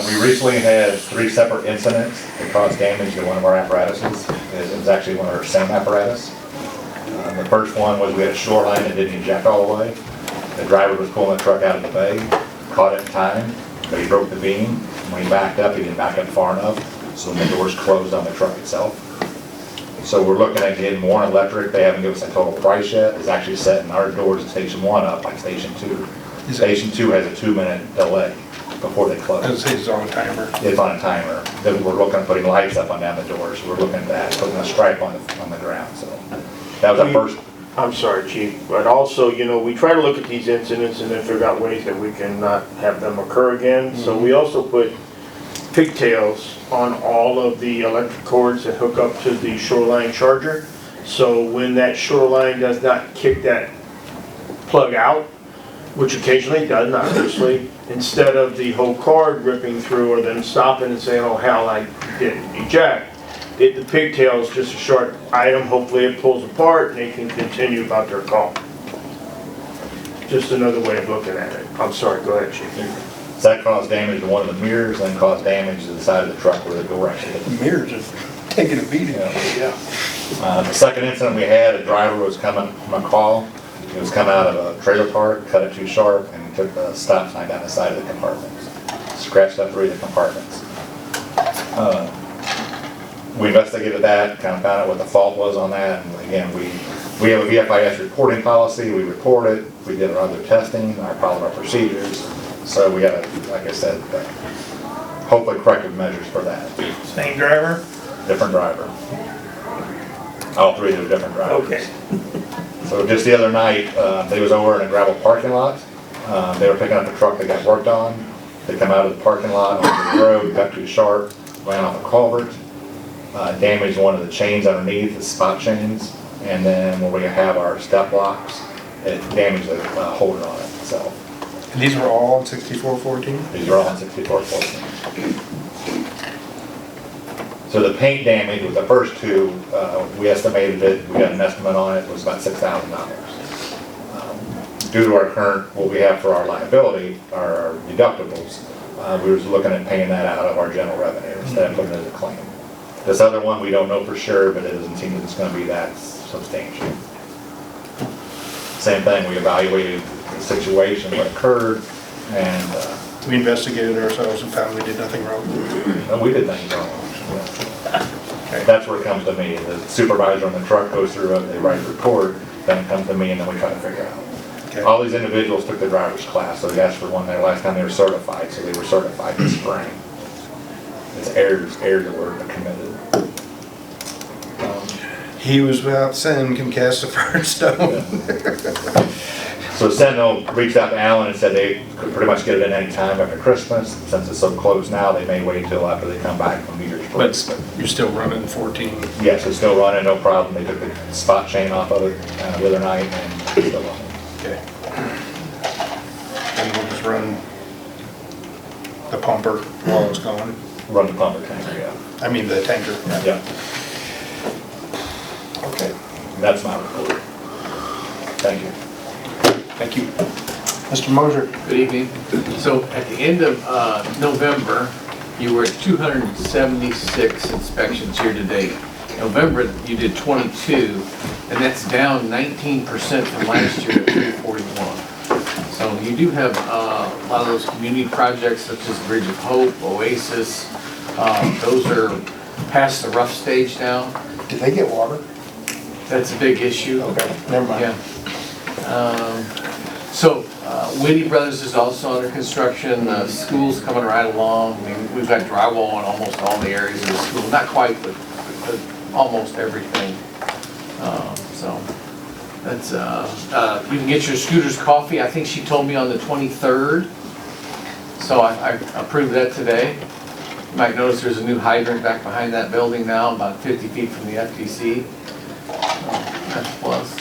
We recently had 3 separate incidents that caused damage to one of our apparatuses. It was actually one of our SEM apparatus. The first one was we had a shoreline that didn't eject all the way. The driver was pulling the truck out of the bay, caught it in time, but he broke the beam. When he backed up, he didn't back up far enough, so the doors closed on the truck itself. So we're looking at getting more electric. They haven't given us a total price yet. It's actually setting our doors at Station 1 up like Station 2. Station 2 has a 2-minute delay before they close. As it's on a timer. It's on a timer. Then we're looking at putting lights up on down the doors. We're looking at that, putting a stripe on the ground, so. That was our first, I'm sorry, Chief, but also, you know, we try to look at these incidents and then figure out ways that we can not have them occur again. So we also put pigtails on all of the electric cords that hook up to the shoreline charger. So when that shoreline does not kick that plug out, which occasionally it does, obviously, instead of the whole cord ripping through or them stopping and saying, oh hell, I didn't eject, the pigtail is just a short item, hopefully it pulls apart and they can continue about their call. Just another way of looking at it. I'm sorry, go ahead, Chief. so that caused damage to one of the mirrors, then caused damage to the side of the truck where the door actually hit. The mirrors are taking a beating. Yeah. The second incident we had, a driver was coming from a call. He was coming out of a trailer park, cut it too sharp, and took the stop sign down the side of the compartments. Scratched up 3 of the compartments. We investigated that, kind of found out what the fault was on that, and again, we have a VFIS reporting policy, we report it, we did our other testing, followed our procedures, so we have, like I said, hopefully corrective measures for that. Same driver? Different driver. All 3 of them are different drivers. Okay. So just the other night, they was over in a gravel parking lot. They were picking up a truck that got worked on. They come out of the parking lot onto the road, got too sharp, ran off a culvert, damaged one of the chains underneath, the spot chains, and then when we have our step blocks, it damaged the holder on it itself. And these were all 6414? These are all on 6414. So the paint damage with the first 2, we estimated it, we got an estimate on it, was about $6,000. Due to our current, what we have for our liability, our deductibles, we was looking at paying that out of our general revenue instead of putting it as a claim. This other one, we don't know for sure, but it doesn't seem that it's gonna be that substantial. Same thing, we evaluated the situation, what occurred, and, We investigated ourselves and found we did nothing wrong. we did things wrong. Okay. That's where it comes to me. The supervisor on the truck goes through it, they write a report, then it comes to me, and then we try to figure it out. Okay. All these individuals took the driver's class, so they asked for one there last time they were certified, so they were certified this spring. It's errors that were committed. He was without sin can cast the first stone. So Sentinel reached out to Alan and said they could pretty much get it in any time after Christmas. Since it's so close now, they may wait till after they come back from New Year's break. But you're still running 14. Yes, it's still running, no problem. They took the spot chain off of it the other night and it's still running. Okay. And we'll just run the pumper while it's going. Run the pumper tanker, yeah. I mean the tanker. Yeah, Okay. that's my report. Thank you. Thank you. Mr. Moser. Good evening. So at the end of November, you were at 276 inspections year to date. November, you did 22, and that's down 19% from last year at 341. So you do have a lot of those community projects such as Bridge of Hope, Oasis. Those are past the rough stage now. Did they get water? That's a big issue. Okay, never mind. Yeah. So Whitty Brothers is also under construction. The school's coming right along. I mean, we've got drywall in almost all the areas of the school. Not quite, but almost everything. So that's, you can get your Scooter's coffee. I think she told me on the 23rd. So I approved that today. You might notice there's a new hydrant back behind that building now, about 50 feet from the FTC. That's a plus.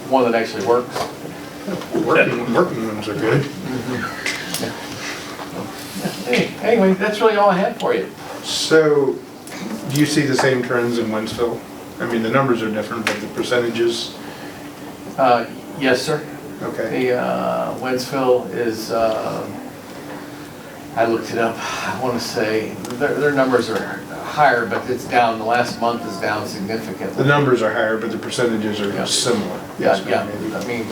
One that actually works. Working ones are good. Anyway, that's really all I had for you. So, do you see the same trends in Wentzville? I mean, the numbers are different, but the percentages, Yes, sir. okay. The Wentzville is, I looked it up, I want to say, their numbers are higher, but it's down, the last month is down significantly. The numbers are higher, but the percentages are Yeah. similar. Yeah, Yes, yeah, maybe. I mean,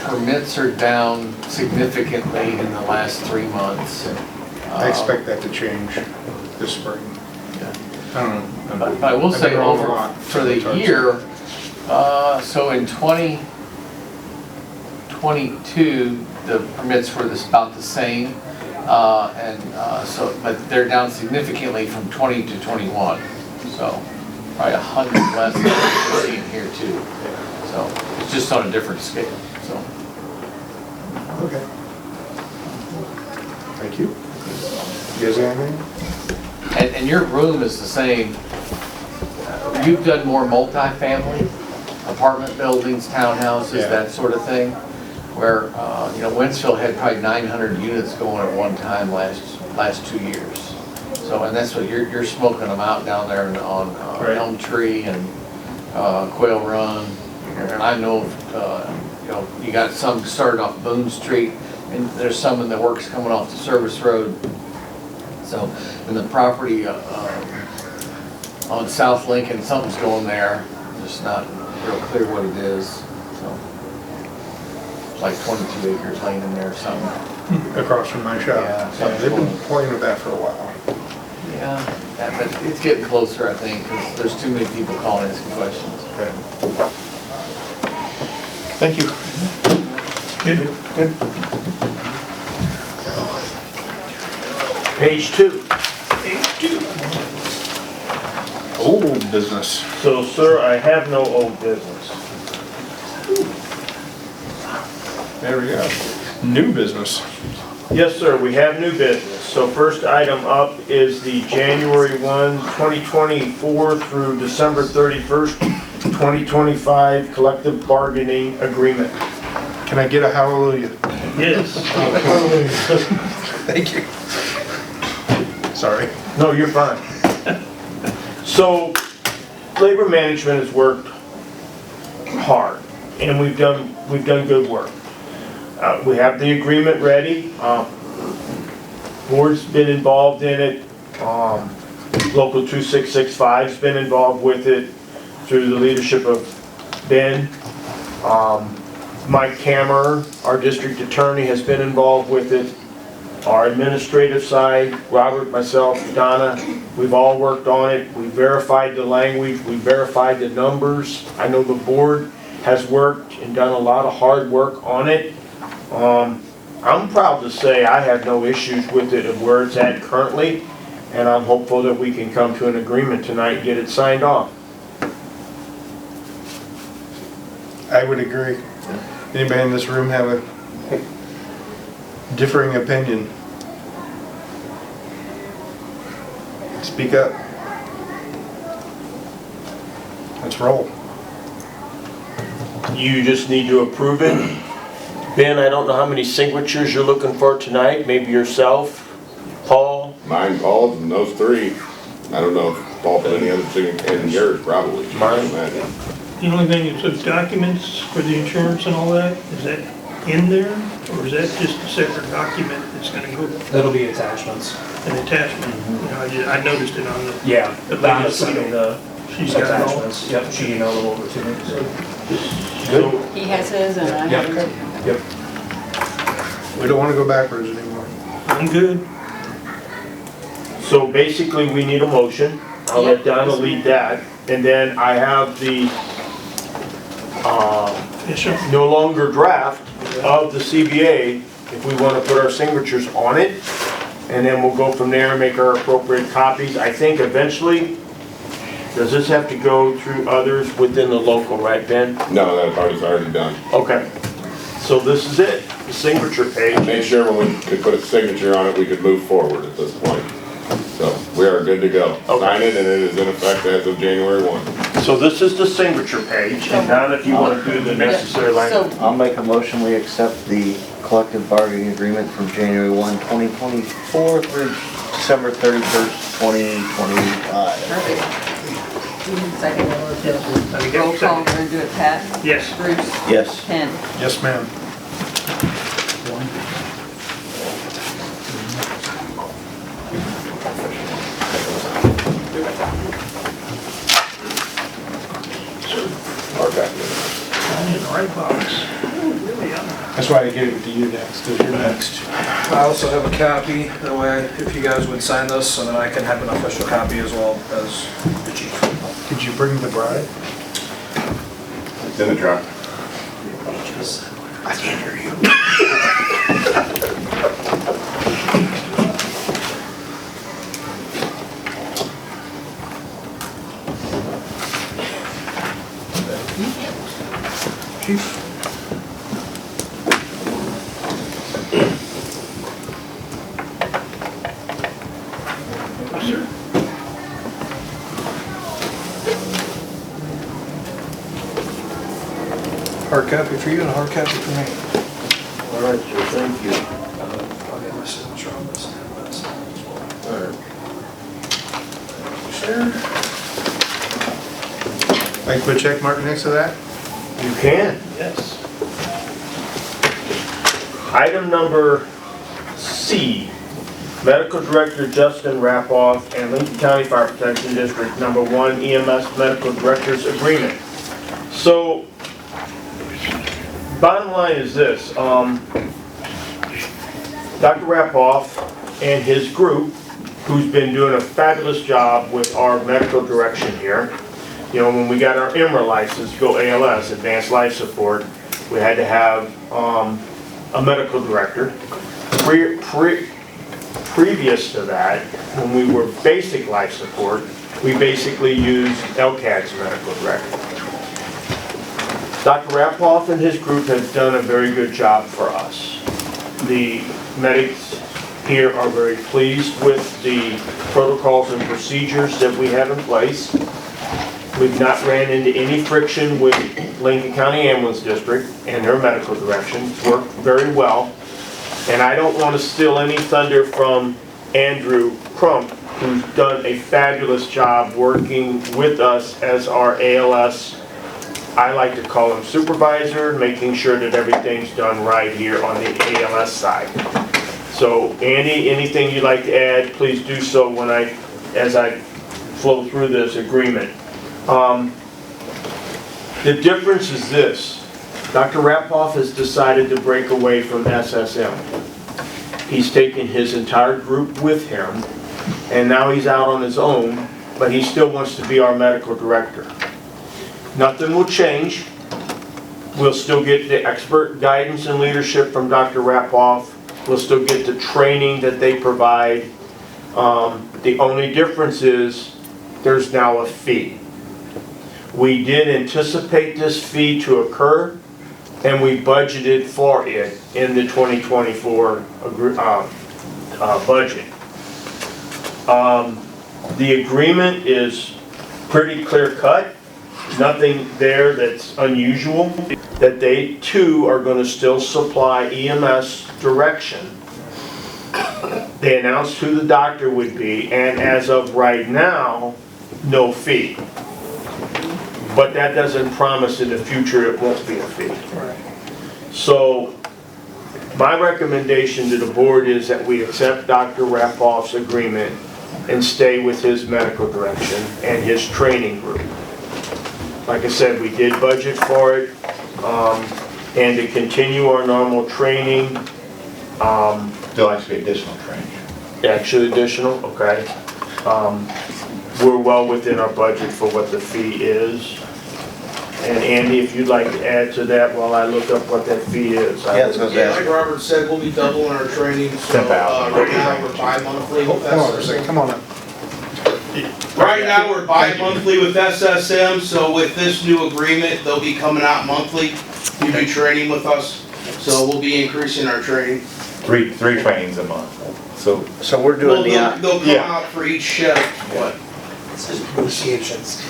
permits are down significantly in the last 3 months. I expect that to change this spring. Yeah. I don't know. But I will I've say been wrong a over, lot. for the year, so in 2022, the permits were about the same. But they're down significantly from 20 to 21. So probably 100 less than we're seeing here too. So it's just on a different scale, so. Okay. Thank you. You guys have anything? And your room is the same. You've done more multifamily, apartment buildings, townhouses, Yeah. that sort of thing, where, Wentzville had probably 900 units going at one time last 2 years. So, and that's what, you're smoking them out down there on Right. Elm Tree and Quail Run. And I know, you got some started off Boone Street, and there's some in the works coming off the service road. So, and the property on South Lincoln, something's going there, just not real clear what it is, so. It's like 22 acres laying in there or something. Across from my shop. Yeah. They've been playing with that for a while. Yeah, but it's getting closer, I think, because there's too many people calling asking questions. Okay. Thank you. Good. Page 2. Old business. So, sir, I have no old business. There we go. New business. Yes, sir, we have new business. So first item up is the January 1, 2024 through December 31st, 2025 collective bargaining agreement. Can I get a hallelujah? Yes. Thank you. Sorry. No, you're fine. So, labor management has worked hard, and we've done good work. We have the agreement ready. Board's been involved in it. Local 2665's been involved with it through the leadership of Ben. Mike Kammer, our district attorney, has been involved with it. Our administrative side, Robert, myself, Donna, we've all worked on it. We verified the language, we verified the numbers. I know the board has worked and done a lot of hard work on it. I'm proud to say I have no issues with it of where it's at currently, and I'm hopeful that we can come to an agreement tonight and get it signed off. I would agree. Anybody in this room have a differing opinion? Speak up. Let's roll. You just need to approve it. Ben, I don't know how many signatures you're looking for tonight, maybe yourself, Paul? Mine, Paul's, and those three. I don't know if Paul put any other signature, and yours probably. Mine. The only thing is those documents for the insurance and all that, is that in there? Or is that just a separate document that's gonna go, That'll be attachments. an attachment? You know, I noticed it on the, Yeah, The Donna latest sent me the she's got it all. attachments. Yep, she emailed them over to me, so. So, He has his and I have his. Yep. We don't want to go backwards anymore. I'm good. so basically, we need a motion. I'll let Donna lead that. And then I have the, Yes, sir. no longer draft of the CBA, if we want to put our signatures on it. And then we'll go from there and make our appropriate copies. I think eventually, does this have to go through others within the local, right, Ben? No, that part's already done. Okay. So this is it, the signature page. Make sure when we could put a signature on it, we could move forward at this point. So we are good to go. Okay. Sign it and it is in effect as of January 1. So this is the signature page, and Donna, if you want to do the necessary language. So, I'll make a motion, we accept the collective bargaining agreement from January 1, 2024 through December 31st, 2025. perfect. Second. Roll call, we're gonna do it, Pat, Yes. Bruce, Yes. Ken. Yes, ma'am. Okay. I'm in the right box. Oh, really, That's why I gave it to you next, because you're next. I also have a copy, that way if you guys would sign this, and then I can have an official copy as well as the chief. Did you bring the bride? It's in the truck. I can't hear you. Chief? Hard copy for you and a hard copy for me. All right, sir, thank you. I'll get my signature on this. I can put a check mark next to that? You can. Yes. Item number C, Medical Director Justin Rapoff and Lincoln County Fire Protection District Number 1 EMS Medical Directors Agreement. So, bottom line is this, Dr. Rapoff and his group, who's been doing a fabulous job with our medical direction here. You know, when we got our EMRA license, go ALS, Advanced Life Support, we had to have a medical director. Previous to that, when we were basic life support, we basically used LCAD's medical director. Dr. Rapoff and his group have done a very good job for us. The medics here are very pleased with the protocols and procedures that we have in place. We've not ran into any friction with Lincoln County Ambulance District and their medical direction. Worked very well. And I don't want to steal any thunder from Andrew Crump, who's done a fabulous job working with us as our ALS, I like to call him supervisor, making sure that everything's done right here on the ALS side. So Andy, anything you'd like to add, please do so when I as I flow through this agreement. The difference is this. Dr. Rapoff has decided to break away from SSM. He's taken his entire group with him, and now he's out on his own, but he still wants to be our medical director. Nothing will change. We'll still get the expert guidance and leadership from Dr. Rapoff. We'll still get the training that they provide. The only difference is there's now a fee. We did anticipate this fee to occur, and we budgeted for it in the 2024 budget. The agreement is pretty clear-cut. Nothing there that's unusual. That they too are going to still supply EMS direction. They announced who the doctor would be, and as of right now, no fee. But that doesn't promise in the future it won't be a fee. So my recommendation to the board is that we accept Dr. Rapoff's agreement and stay with his medical direction and his training group. Like I said, we did budget for it, and to continue our normal training. Still actually additional training. Actually additional, okay. We're well within our budget for what the fee is. And Andy, if you'd like to add to that while I look up what that fee is. Yeah, that's what I was Yeah, asking. like Robert said, we'll be doubling our training, so, 10,000. right now we're bi-monthly with Hold on for a SSM. second, come on up. Right now, we're bi-monthly with SSM, so with this new agreement, they'll be coming out monthly. You do training with us, so we'll be increasing our training. Three trainings a month. So we're Well, doing they'll come yeah. out for each shift, but This is negotiations.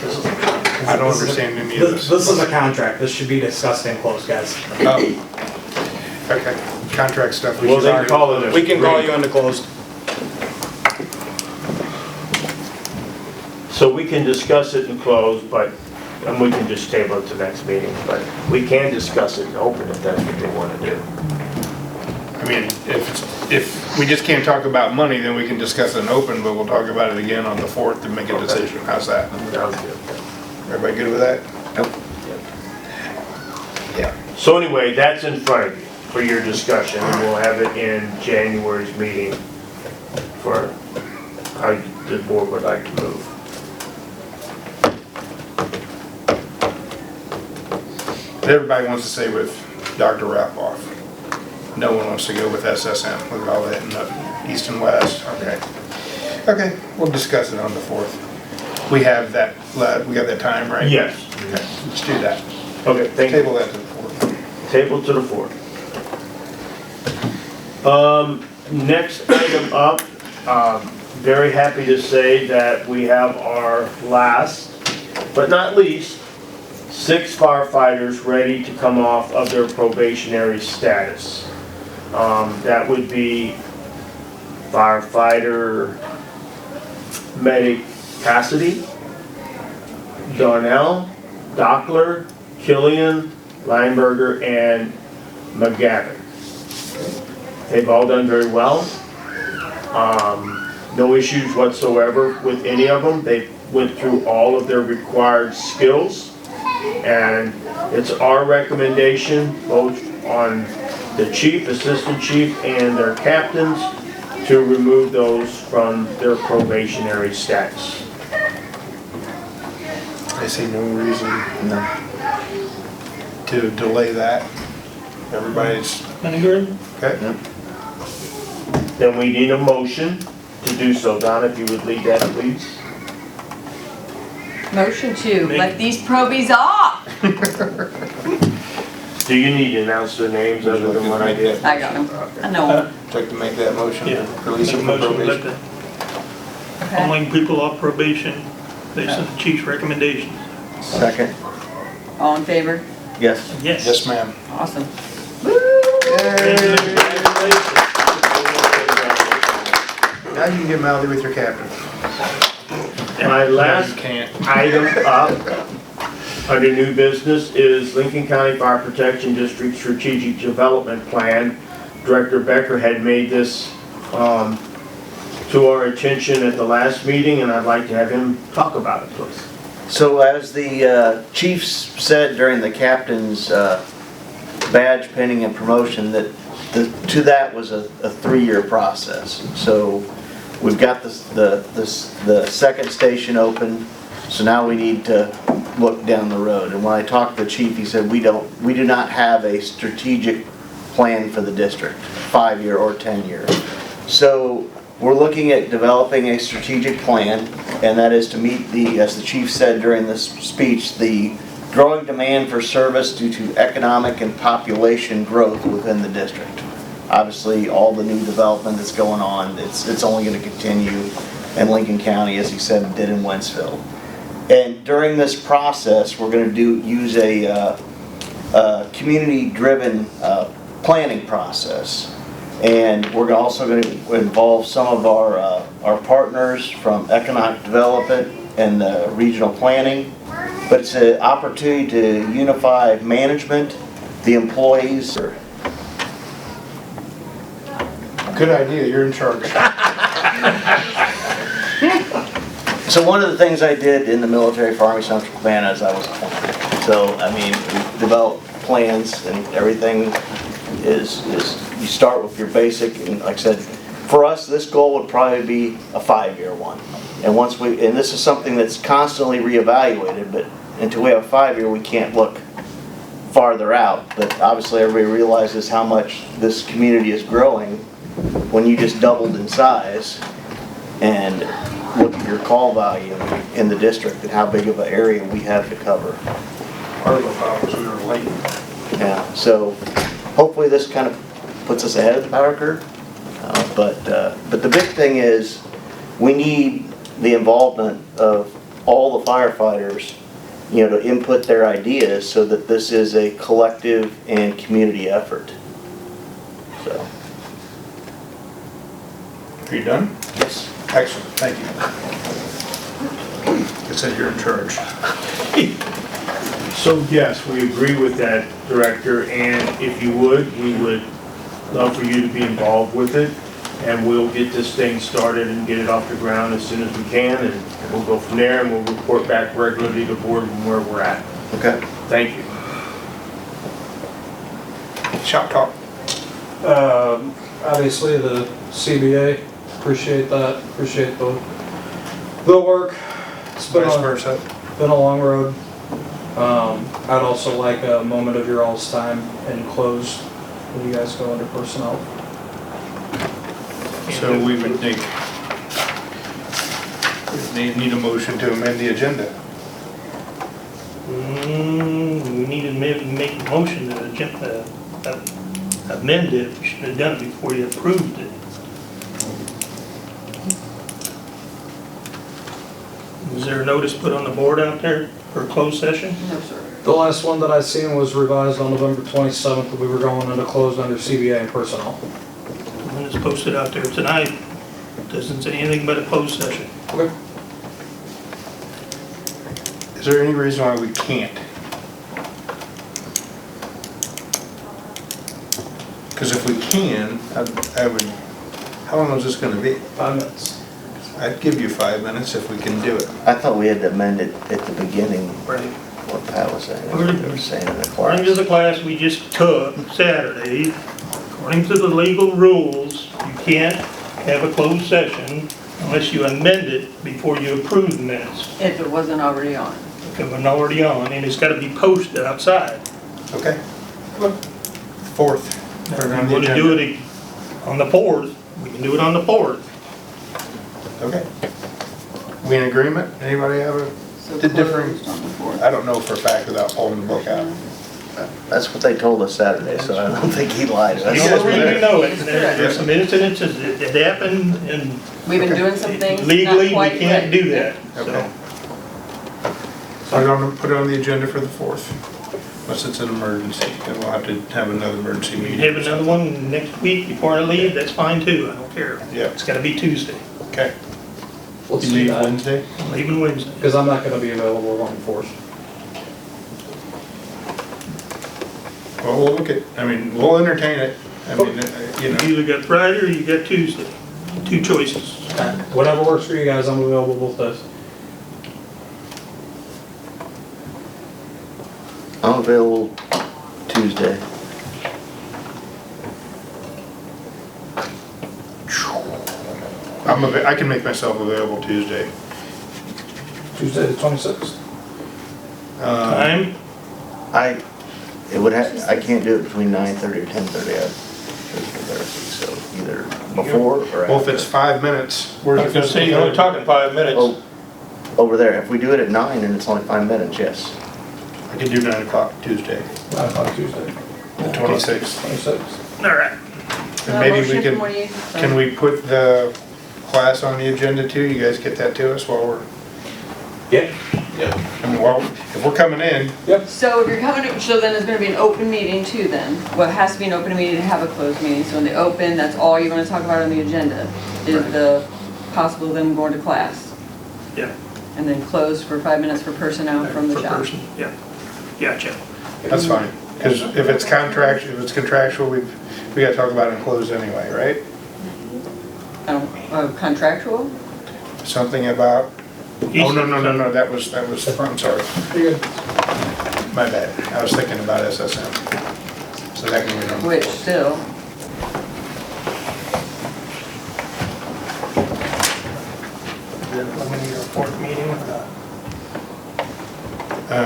I don't understand any of this. This is a contract, this should be discussed in closed, guys. Oh. Okay, contract stuff. Well, should they already- call it a. We can call you into closed. So we can discuss it in close, but, and we can just table it to next meeting, but we can discuss it in open if that's what they want to do. I mean, if we just can't talk about money, then we can discuss it in open, but we'll talk about it again on the 4th to make a decision. How's that? Sounds good. Everybody good with that? Yeah. So anyway, that's in front of you for your discussion, and we'll have it in January's meeting for how the board would like to move. Everybody wants to stay with Dr. Rapoff. No one wants to go with SSM. Look at all that in the east and west. Okay. Okay, we'll discuss it on the 4th. We have that, we got that time, right? Yes. Okay, let's do that. Okay, thank you. Table that to the 4th. Table to the 4th. Next item up, very happy to say that we have our last, but not least, 6 firefighters ready to come off of their probationary status. That would be firefighter medic Cassidy, Darnell, Dockler, Killian, Lineberger, and McGavin. They've all done very well. No issues whatsoever with any of them. They went through all of their required skills. And it's our recommendation, both on the chief, assistant chief, and their captains, to remove those from their probationary status. I see no reason to delay that. Everybody's, Vinegar? okay? Then we need a motion to do so. Donna, if you would lead that, please. Motion to let these probies off. Do you need to announce their names other than what I did? I got them. I know 'em. Would you like to make that motion? Yeah. Release Make a them from motion to let probation? the Okay. following people off probation based on the chief's recommendations. Second. All in favor? Yes. Yes. Yes, ma'am. Awesome. Now you can get mouthy with your captain. My last You can't. item up under new business is Lincoln County Fire Protection District Strategic Development Plan. Director Becker had made this to our attention at the last meeting, and I'd like to have him talk about it, please. So as the chiefs said during the captain's badge pinning and promotion, that to that was a 3-year process. So we've got the second station open, so now we need to look down the road. And when I talked to the chief, he said we do not have a strategic plan for the district, 5-year or 10-year. So we're looking at developing a strategic plan, and that is to meet as the chief said during this speech, the growing demand for service due to economic and population growth within the district. Obviously, all the new development that's going on, it's only going to continue in Lincoln County, as he said, did in Wentzville. And during this process, we're going to use a community-driven planning process. And we're also going to involve some of our partners from economic development and regional planning. But it's an opportunity to unify management, the employees. Good idea, you're in charge. So one of the things I did in the military for Army Central Command is I was appointed. So, I mean, we developed plans and everything is you start with your basic, and like I said, for us, this goal would probably be a 5-year one. And and this is something that's constantly reevaluated, but until we have a 5-year, we can't look farther out. But obviously everybody realizes how much this community is growing when you just doubled in size, and look at your call value in the district and how big of an area we have to cover. Part of the problem is we were late. Yeah, so hopefully this kind of puts us ahead of the power curve. But the big thing is we need the involvement of all the firefighters, to input their ideas so that this is a collective and community effort. So. Are you done? Yes. Excellent, thank you. I said you're in charge. So yes, we agree with that, Director, and if you would, we would love for you to be involved with it, and we'll get this thing started and get it off the ground as soon as we can, and we'll go from there, and we'll report back regularly to the board on where we're at. Okay. Thank you. Shop talk. Obviously, the CBA, appreciate that, appreciate the work. It's been Vice versa. been a long road. I'd also like a moment of your all's time in close when you guys go into personnel. So we would need a motion to amend the agenda. We need to make a motion to amend it. We should have done it before you approved it. Was there a notice put on the board out there for a closed session? No, sir. The last one that I seen was revised on November 27th, that we were going into closed under CBA and personnel. When it's posted out there tonight, doesn't say anything but a closed session. Okay. Is there any reason why we can't? Because if we can, I would, how long is this going to be? 5 minutes. I'd give you 5 minutes if we can do it. I thought we had to amend it at the beginning, Right. what Pat was saying. What they were saying in the According class. to the class we just took Saturday, according to the legal rules, you can't have a closed session unless you amend it before you approve the minutes. If it wasn't already on. If it wasn't already on, and it's gotta be posted outside. Okay. Fourth. Now, Put it if on you the wanna do agenda. it on the 4th, we can do it on the 4th. Okay. We in agreement? Anybody have So the differing? closed on the 4th. I don't know for a fact without pulling the book out. That's what they told us Saturday, so I don't think he lied to The us. only reason we know it, It's there's some incidences that happened, and We've been doing some things not legally, we quite can't right. do that, Okay. so. Put it on the agenda for the 4th. Unless it's an emergency, then we'll have to have another emergency We meeting. can have another one next week before I leave, that's fine too, I don't care. Yeah. It's gotta be Tuesday, Okay. Let's You do leave that, Wednesday? I'm leaving Wednesday. because I'm not gonna be available on the 4th. Well, we'll look at, we'll entertain it. You either got Friday or you got Tuesday, 2 choices. Whatever works for you guys, I'm available both days. I'm available Tuesday. I can make myself available Tuesday. Tuesday the 26th. Time? I can't do it between 9:30 or 10:30. So either before or after. Well, if it's 5 minutes, I where's was gonna say, you're only talking 5 minutes. Oh, over there. If we do it at 9 and it's only 5 minutes, yes. I can do 9 o'clock Tuesday, 9 o'clock Tuesday. the 26th. 26th. All right. And maybe Motion we for can, 28th, can we put the class on the agenda too? You guys get that to us while we're, Yeah. and while, if we're coming in, So if you're coming, so then it's gonna be an open meeting too then? Well, it has to be an open meeting to have a closed meeting, so in the open, that's all you're gonna talk about on the agenda, is the possible them going to class? Yeah. And then closed for 5 minutes for personnel from the For shop? person, yeah. Gotcha. that's fine. Because if it's contractual, we gotta talk about it in closed anyway, right? Contractual? Something about, oh, no, that was, I'm sorry. You're good. My bad. I was thinking about SSM. So that can be done. Which still, Then when we need our fourth meeting,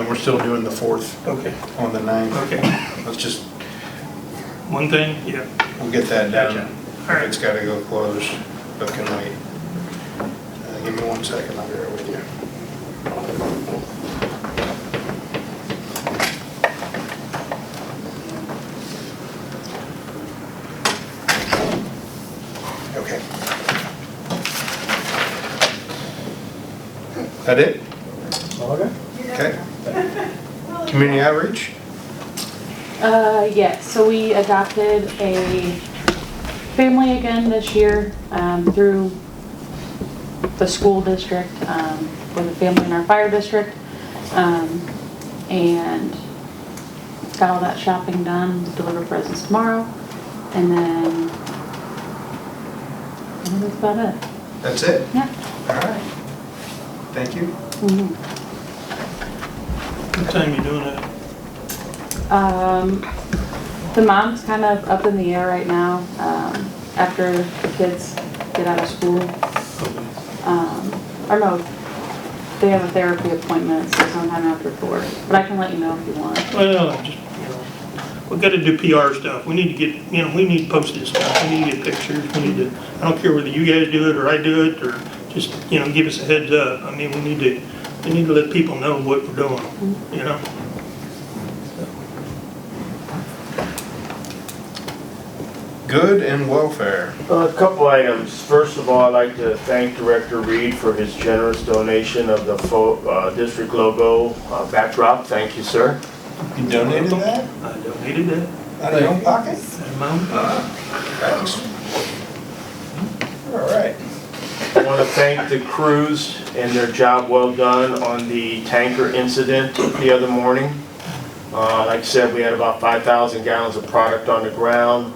We're still doing the 4th okay, on the 9th. okay. Let's just, One thing, yeah, we'll get that gotcha. done. All right. It's gotta go close, but can wait. Give me 1 second, I'll be right with you. Okay. That it? Okay. Okay. Community outreach? Yes, so we adopted a family again this year, through the school district, with a family in our fire district. And got all that shopping done, deliver presents tomorrow, and then, I think that's about it. That's it? Yeah. All right. Thank you. Mhm. What time you doing that? The mom's kind of up in the air right now, after the kids get out of school. Or no, they have a therapy appointment, so sometime after 4, but I can let you know if you want. Well, just, we gotta do PR stuff. We need to get, we need to post this stuff. We need to get pictures. We need to, I don't care whether you guys do it or I do it, or just, give us a heads up. I mean, we need to let people know what we're doing, Good and welfare. A couple items. First of all, I'd like to thank Director Reed for his generous donation of the district logo backdrop. Thank you, sir. You donated that? I donated that. Out of your own pocket? Thanks. All right. I want to thank the crews and their job well done on the tanker incident the other morning. Like I said, we had about 5,000 gallons of product on the ground.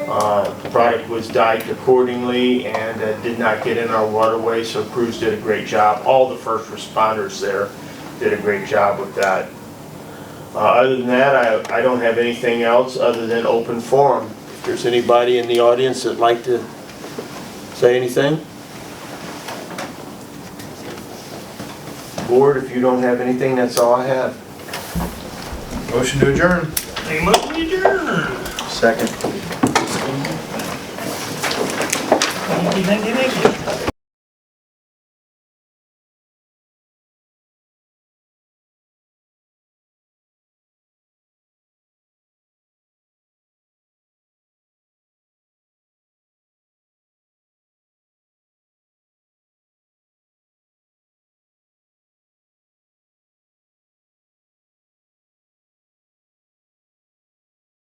The product was diked accordingly and did not get in our waterway, so crews did a great job. All the first responders there did a great job with that. Other than that, I don't have anything else other than open forum. If there's anybody in the audience that'd like to say anything? Board, if you don't have anything, that's all I have. Motion to adjourn. Hey, motion adjourned. Second. Thank you.